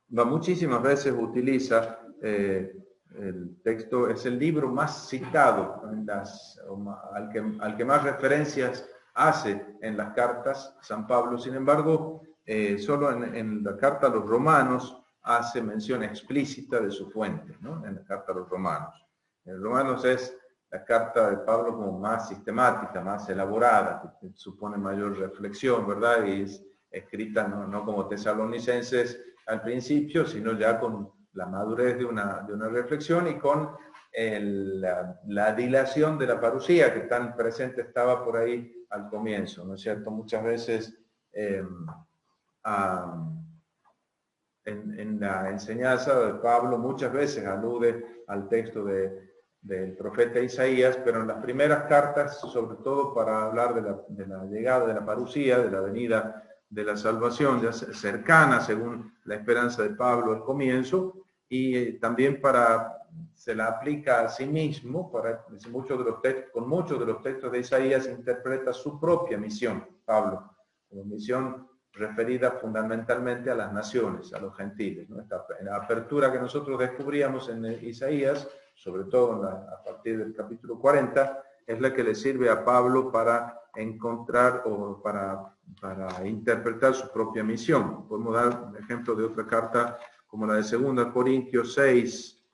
muchísimas veces utiliza el texto, es el libro más citado, al que más referencias hace en las cartas San Pablo. Sin embargo, solo en la carta a los Romanos hace mención explícita de su fuente, ¿no? En la carta a los Romanos. En Romanos es la carta de Pablo como más sistemática, más elaborada, que supone mayor reflexión, ¿verdad? Y es escrita no como Tesalonicenses al principio, sino ya con la madurez de una reflexión y con la dilación de la parusía que tan presente estaba por ahí al comienzo, ¿no es cierto? Muchas veces en la enseñanza de Pablo muchas veces alude al texto del profeta Isaías, pero en las primeras cartas, sobre todo para hablar de la llegada de la parusía, de la venida de la salvación, ya cercana según la esperanza de Pablo al comienzo, y también se la aplica a sí mismo, con muchos de los textos de Isaías interpreta su propia misión, Pablo, como misión referida fundamentalmente a las naciones, a los gentiles, ¿no? En la apertura que nosotros descubríamos en Isaías, sobre todo a partir del capítulo 40, es la que le sirve a Pablo para encontrar o para interpretar su propia misión. Podemos dar un ejemplo de otra carta como la de 2 Corintios 6,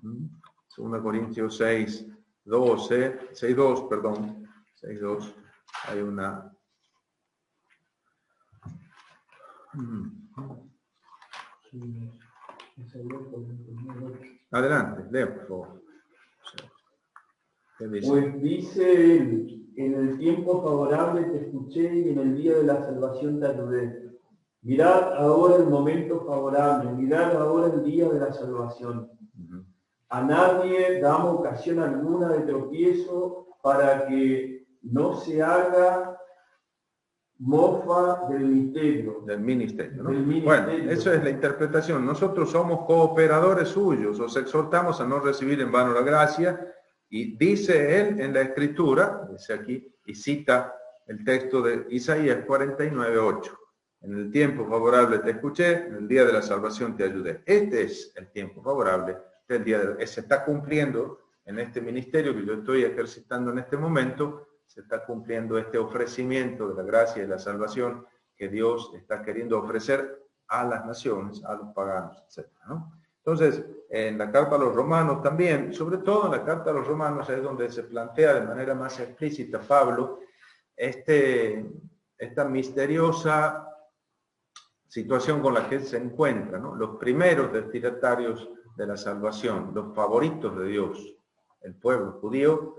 2 Corintios 6, 12, 6.2, perdón, 6.2, hay una... Adelante, lea por favor. ¿Qué dice? Pues dice él, en el tiempo favorable te escuché y en el día de la salvación te ayudé. Mirad ahora el momento favorable, mirad ahora el día de la salvación. A nadie damos ocasión alguna de tropiezo para que no se haga mofa del misterio. Del ministerio, ¿no? Del ministerio. Bueno, eso es la interpretación. Nosotros somos cooperadores suyos, os exhortamos a no recibir en vano la gracia, y dice él en la Escritura, dice aquí, y cita el texto de Isaías 49:8. En el tiempo favorable te escuché, en el día de la salvación te ayudé. Este es el tiempo favorable, se está cumpliendo en este ministerio que yo estoy ejercitando en este momento, se está cumpliendo este ofrecimiento de la gracia y la salvación que Dios está queriendo ofrecer a las naciones, a los paganos, etc., ¿no? Entonces, en la carta a los romanos también, sobre todo en la carta a los romanos es donde se plantea de manera más explícita Pablo esta misteriosa situación con la que él se encuentra, ¿no? Los primeros destinatarios de la salvación, los favoritos de Dios, el pueblo judío,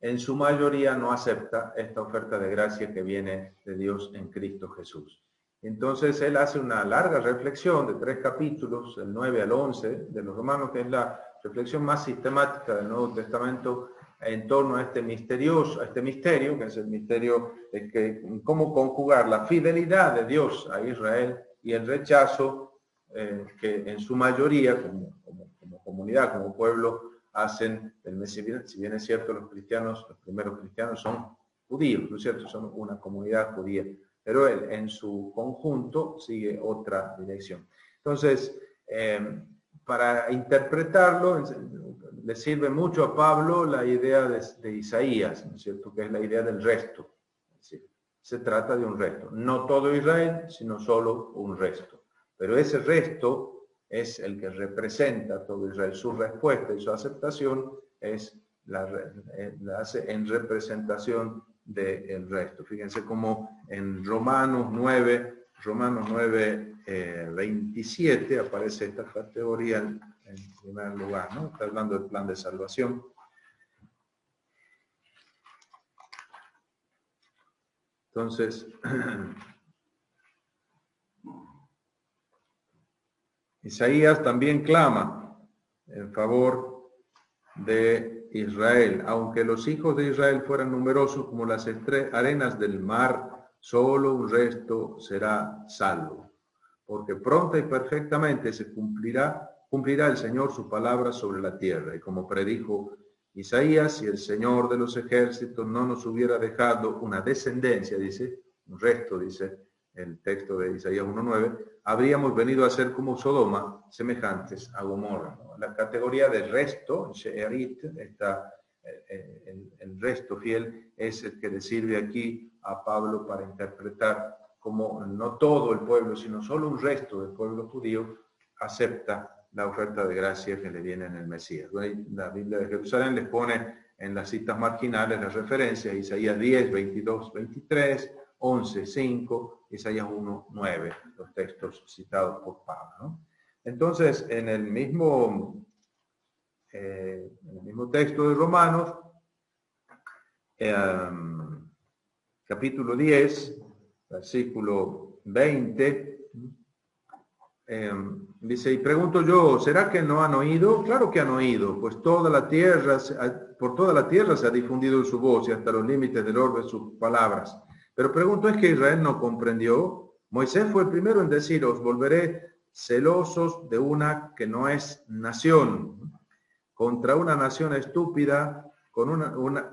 en su mayoría no acepta esta oferta de gracia que viene de Dios en Cristo Jesús. Entonces él hace una larga reflexión de 3 capítulos, el 9 al 11 de los Romanos, que es la reflexión más sistemática del Nuevo Testamento en torno a este misterio, que es el misterio de que, cómo conjugar la fidelidad de Dios a Israel y el rechazo que en su mayoría, como comunidad, como pueblo, hacen del Mesías. Si bien es cierto, los primeros cristianos son judíos, ¿no es cierto? Son una comunidad judía, pero él en su conjunto sigue otra dirección. Entonces, para interpretarlo, le sirve mucho a Pablo la idea de Isaías, ¿no es cierto?, que es la idea del resto. Es decir, se trata de un resto. No todo Israel, sino solo un resto. Pero ese resto es el que representa a todo Israel. Su respuesta y su aceptación es la hace en representación del resto. Fíjense cómo en Romanos 9, 27 aparece esta categoría en primer lugar, ¿no? Está hablando del plan de salvación. Entonces, Isaías también clama en favor de Israel. Aunque los hijos de Israel fueran numerosos como las arenas del mar, solo un resto será salvo. Porque pronta y perfectamente se cumplirá el Señor su palabra sobre la tierra. Y como predijo Isaías, si el Señor de los ejércitos no nos hubiera dejado una descendencia, dice, un resto, dice el texto de Isaías 1:9, habríamos venido a ser como Sodoma, semejantes a Gomorra. La categoría de resto, She'erit, el resto fiel, es el que le sirve aquí a Pablo para interpretar como no todo el pueblo, sino solo un resto del pueblo judío acepta la oferta de gracia que le viene en el Mesías. La Biblia de Jerusalén les pone en las citas marginales las referencias: Isaías 10, 22, 23, 11, 5, Isaías 1, 9, los textos citados por Pablo, ¿no? Entonces, en el mismo texto de Romanos, capítulo 10, versículo 20, dice, y pregunto yo, ¿será que no han oído? Claro que han oído, pues por toda la tierra se ha difundido su voz y hasta los límites del orbe sus palabras. Pero pregunto, ¿es que Israel no comprendió? Moisés fue el primero en decir, os volveré celosos de una que no es nación. Contra una nación estúpida,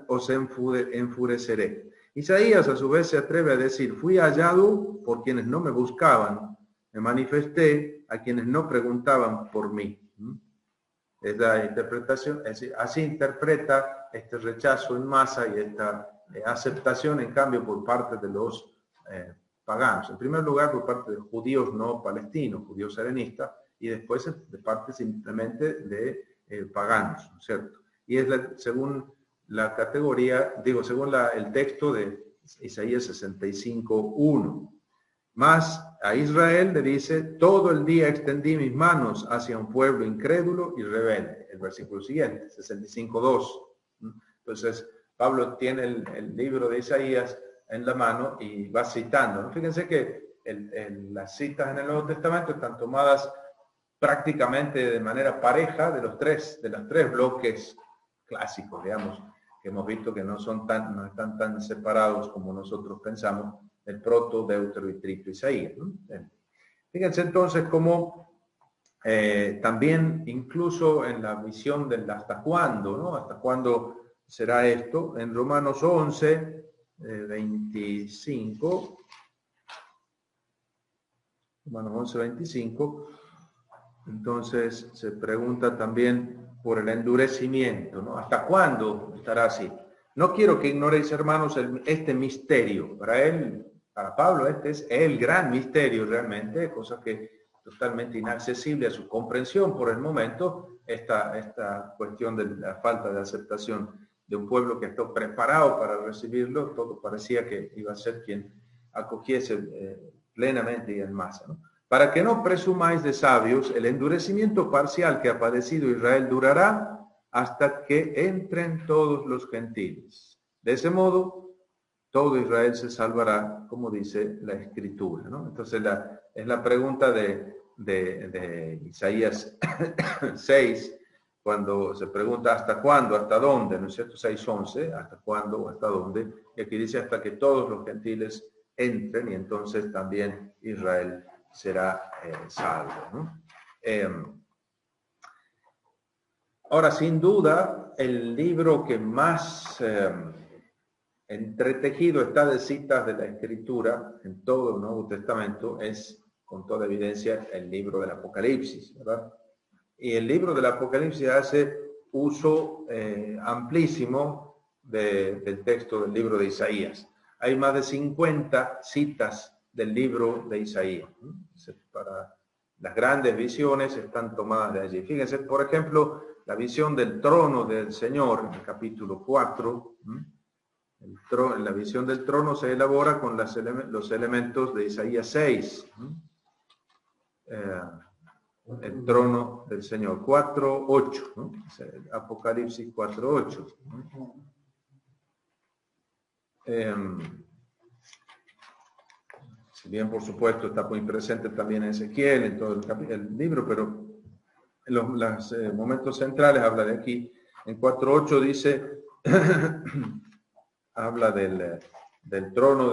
os enfureceré. Isaías a su vez se atreve a decir, fui hallado por quienes no me buscaban, me manifesté a quienes no preguntaban por mí. Es la interpretación, es decir, así interpreta este rechazo en masa y esta aceptación, en cambio, por parte de los paganos. En primer lugar, por parte de judíos no palestinos, judíos helenistas, y después de parte simplemente de paganos, ¿no es cierto? Y es según la categoría, según el texto de Isaías 65:1. Más a Israel le dice, todo el día extendí mis manos hacia un pueblo incrédulo y rebelde. El versículo siguiente, 65:2. Entonces, Pablo tiene el libro de Isaías en la mano y va citando, ¿no? Fíjense que las citas en el Nuevo Testamento están tomadas prácticamente de manera pareja de los tres bloques clásicos, digamos, que hemos visto que no están tan separados como nosotros pensamos, el proto, deutero y trito Isaías, ¿no? Fíjense entonces cómo también incluso en la visión del hasta cuándo, ¿no? Hasta cuándo será esto, en Romanos 11, 25, Romanos 11, 25, entonces se pregunta también por el endurecimiento, ¿no? ¿Hasta cuándo estará así? No quiero que ignoréis, hermanos, este misterio. Para Pablo, este es el gran misterio realmente, cosa que totalmente inaccesible a su comprensión por el momento, esta cuestión de la falta de aceptación de un pueblo que está preparado para recibirlo. Todo parecía que iba a ser quien acogiese plenamente y en masa, ¿no? Para que no presumáis de sabios, el endurecimiento parcial que ha padecido Israel durará hasta que entren todos los gentiles. De ese modo, todo Israel se salvará, como dice la Escritura, ¿no? Entonces, es la pregunta de Isaías 6, cuando se pregunta hasta cuándo, hasta dónde, ¿no es cierto? 6:11, hasta cuándo o hasta dónde, y aquí dice hasta que todos los gentiles entren, y entonces también Israel será salvo, ¿no? Ahora, sin duda, el libro que más entretejido está de citas de la Escritura en todo el Nuevo Testamento es, con toda evidencia, el libro del Apocalipsis, ¿verdad? Y el libro del Apocalipsis hace uso amplísimo del texto del libro de Isaías. Hay más de 50 citas del libro de Isaías. Para las grandes visiones están tomadas de allí. Fíjense, por ejemplo, la visión del trono del Señor, en el capítulo 4. La visión del trono se elabora con los elementos de Isaías 6. El trono del Señor, 4:8, ¿no? Apocalipsis 4:8. Si bien, por supuesto, está muy presente también en Ezequiel, en todo el libro, pero en los momentos centrales habla de aquí. En 4:8 dice, habla del trono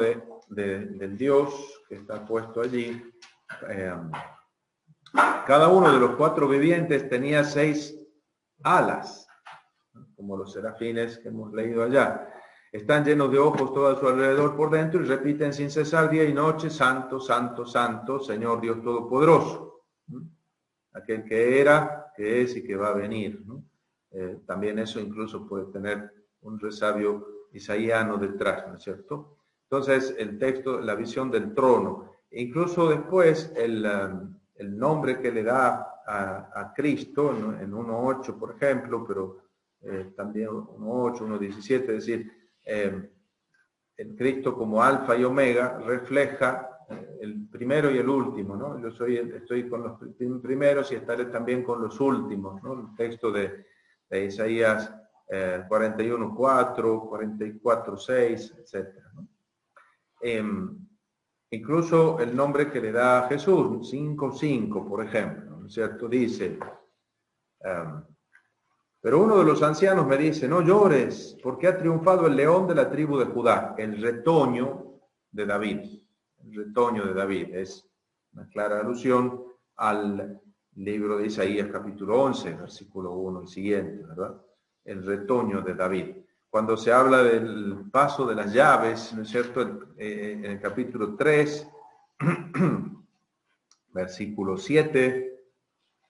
del Dios que está puesto allí. Cada uno de los 4 vivientes tenía 6 alas, como los serafines que hemos leído allá. Están llenos de ojos todo a su alrededor por dentro y repiten sin cesar día y noche, Santo, Santo, Santo, Señor Dios Todopoderoso. Aquel que era, que es y que va a venir, ¿no? También eso incluso puede tener un resabio isaíano detrás, ¿no es cierto? Entonces, el texto, la visión del trono, incluso después el nombre que le da a Cristo, ¿no? En 1:8, por ejemplo, pero también 1:8, 1:17, es decir, el Cristo como alfa y omega refleja el primero y el último, ¿no? Yo estoy con los primeros y estaré también con los últimos, ¿no? El texto de Isaías 41:4, 44:6, etc., ¿no? Incluso el nombre que le da a Jesús, 5:5, por ejemplo, ¿no es cierto? Dice, pero uno de los ancianos me dice, no llores, porque ha triunfado el león de la tribu de Judá, el retoño de David. El retoño de David es una clara alusión al libro de Isaías capítulo 11, versículo 1 y siguiente, ¿verdad? El retoño de David. Cuando se habla del paso de las llaves, ¿no es cierto? En el capítulo 3, versículo 7,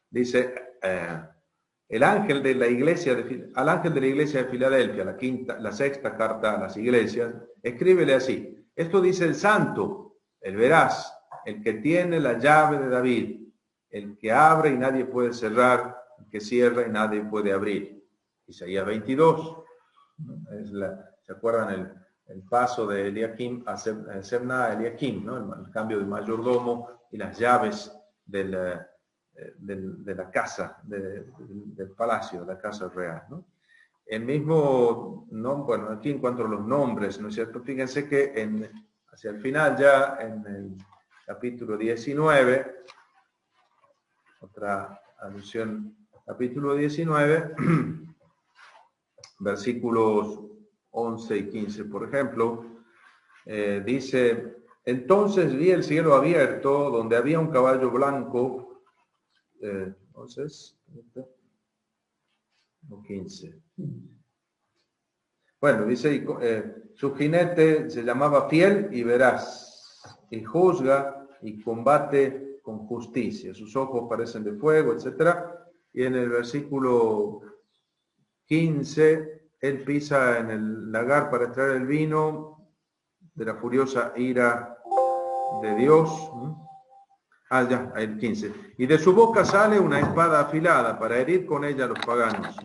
dice, al ángel de la iglesia de Filadelfia, la sexta carta a las iglesias, escríbele así: esto dice el santo, el veraz, el que tiene la llave de David, el que abre y nadie puede cerrar, el que cierra y nadie puede abrir. Isaías 22. ¿Se acuerdan el paso de Eliakim a Sebna a Eliakim, ¿no? El cambio de mayordomo y las llaves de la casa, del palacio, de la casa real, ¿no? El mismo, no, bueno, aquí en cuanto a los nombres, ¿no es cierto? Fíjense que hacia el final, ya en el capítulo 19, otra alusión, capítulo 19, versículos 11 y 15, por ejemplo, dice, entonces vi el cielo abierto, donde había un caballo blanco, entonces, 15. Bueno, dice, su jinete se llamaba Fiel y Veraz, y juzga y combate con justicia, sus ojos parecen de fuego, etc. Y en el versículo 15, él pisa en el lagar para extraer el vino de la furiosa ira de Dios. Ya, el 15. Y de su boca sale una espada afilada para herir con ella a los paganos.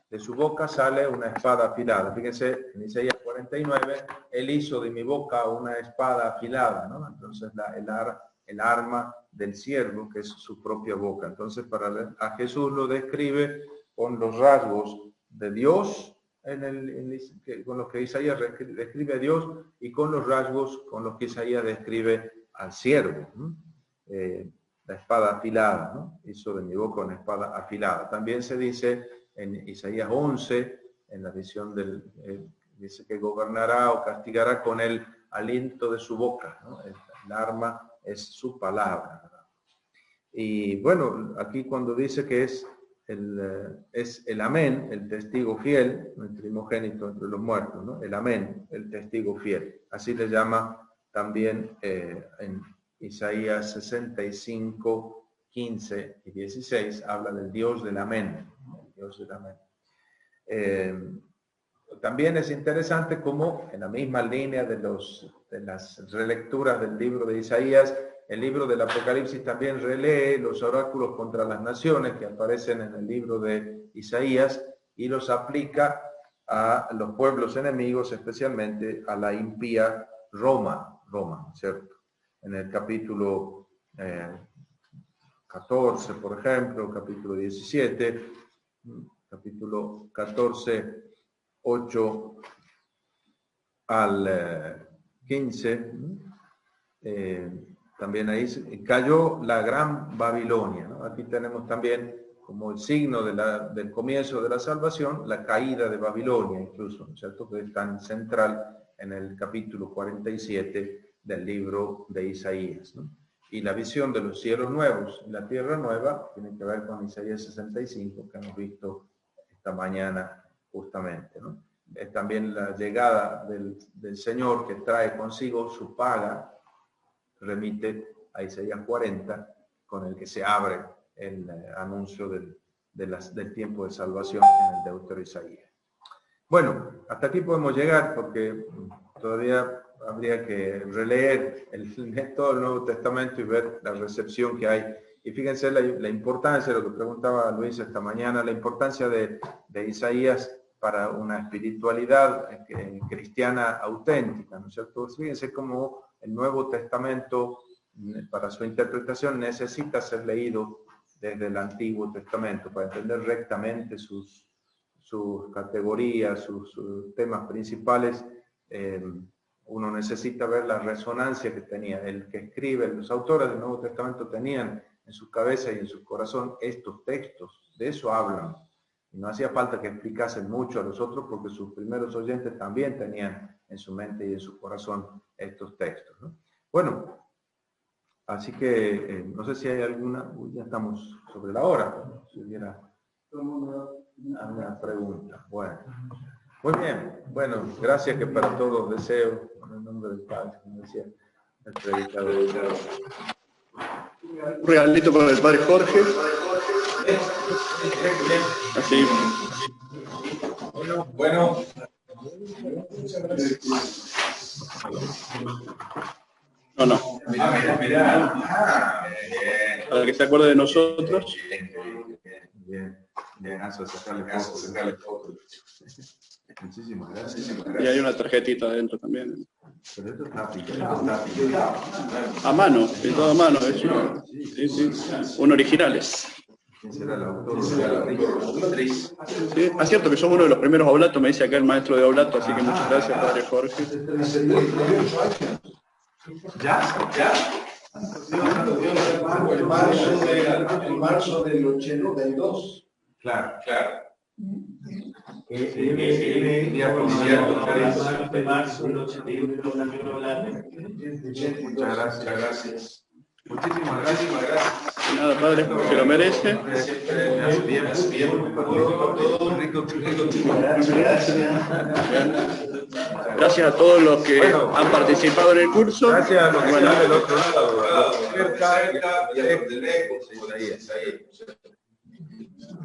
De su boca sale una espada afilada. Fíjense, en Isaías 49, él hizo de mi boca una espada afilada, ¿no? Entonces, el arma del siervo, que es su propia boca. Entonces, a Jesús lo describe con los rasgos de Dios, con los que Isaías describe a Dios, y con los rasgos con los que Isaías describe al siervo. la espada afilada, ¿no? Hizo de mi boca una espada afilada. También se dice en Isaías 11, en la visión dice que gobernará o castigará con el aliento de su boca, ¿no? El arma es su palabra, ¿verdad? Y bueno, aquí cuando dice que es el amén, el testigo fiel, el primogénito entre los muertos, ¿no? El amén, el testigo fiel. Así le llama también en Isaías 65, 15 y 16, habla del Dios del amén. El Dios del amén. También es interesante cómo en la misma línea de las relecturas del libro de Isaías, el libro del Apocalipsis también relee los oráculos contra las naciones que aparecen en el libro de Isaías y los aplica a los pueblos enemigos, especialmente a la impía Roma, ¿cierto? En el capítulo 14, por ejemplo, capítulo 17, capítulo 14, 8 al 15, también ahí cayó la gran Babilonia, ¿no? Aquí tenemos también como el signo del comienzo de la salvación, la caída de Babilonia incluso, ¿no es cierto?, que es tan central en el capítulo 47 del libro de Isaías, ¿no? Y la visión de los cielos nuevos y la tierra nueva tiene que ver con Isaías 65, que hemos visto esta mañana justamente, ¿no? Es también la llegada del Señor que trae consigo su paga, remite a Isaías 40, con el que se abre el anuncio del tiempo de salvación en el Deutero Isaías. Bueno, hasta aquí podemos llegar porque todavía habría que releer todo el Nuevo Testamento y ver la recepción que hay. Y fíjense la importancia, lo que preguntaba Luis esta mañana, la importancia de Isaías para una espiritualidad cristiana auténtica, ¿no es cierto? Fíjense cómo el Nuevo Testamento, para su interpretación, necesita ser leído desde el Antiguo Testamento para entender rectamente sus categorías, sus temas principales. Uno necesita ver la resonancia que tenía. El que escribe, los autores del Nuevo Testamento tenían en su cabeza y en su corazón estos textos, de eso hablan. Y no hacía falta que explicasen mucho a los otros porque sus primeros oyentes también tenían en su mente y en su corazón estos textos, ¿no? Bueno, así que no sé si hay alguna, ya estamos sobre la hora, ¿no? Si hubiera alguna pregunta. Bueno, muy bien, bueno, gracias que para todos deseo, en el nombre del Padre, como decía el predicador. Un regalito para el Padre Jorge. Así. Bueno. No. Mirá. Para que se acuerde de nosotros. Bien, eso, sacarle foto. Muchísimas gracias. Y hay una tarjetita adentro también. Pero esto está pintado. A mano, pintado a mano, de hecho. Sí. Un originales. ¿Quién será el autor? Sí, es cierto que somos uno de los primeros oblatos, me dice acá el maestro de oblato, así que muchas gracias, Padre Jorge. ¿Ya? En marzo del 82. Claro. Muchas gracias. Muchísimas gracias. Nada, Padre, se lo merece. Gracias a todos los que han participado en el curso. Gracias a los que están del otro lado, cerca y a los de lejos.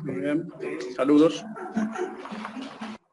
Muy bien. Saludos.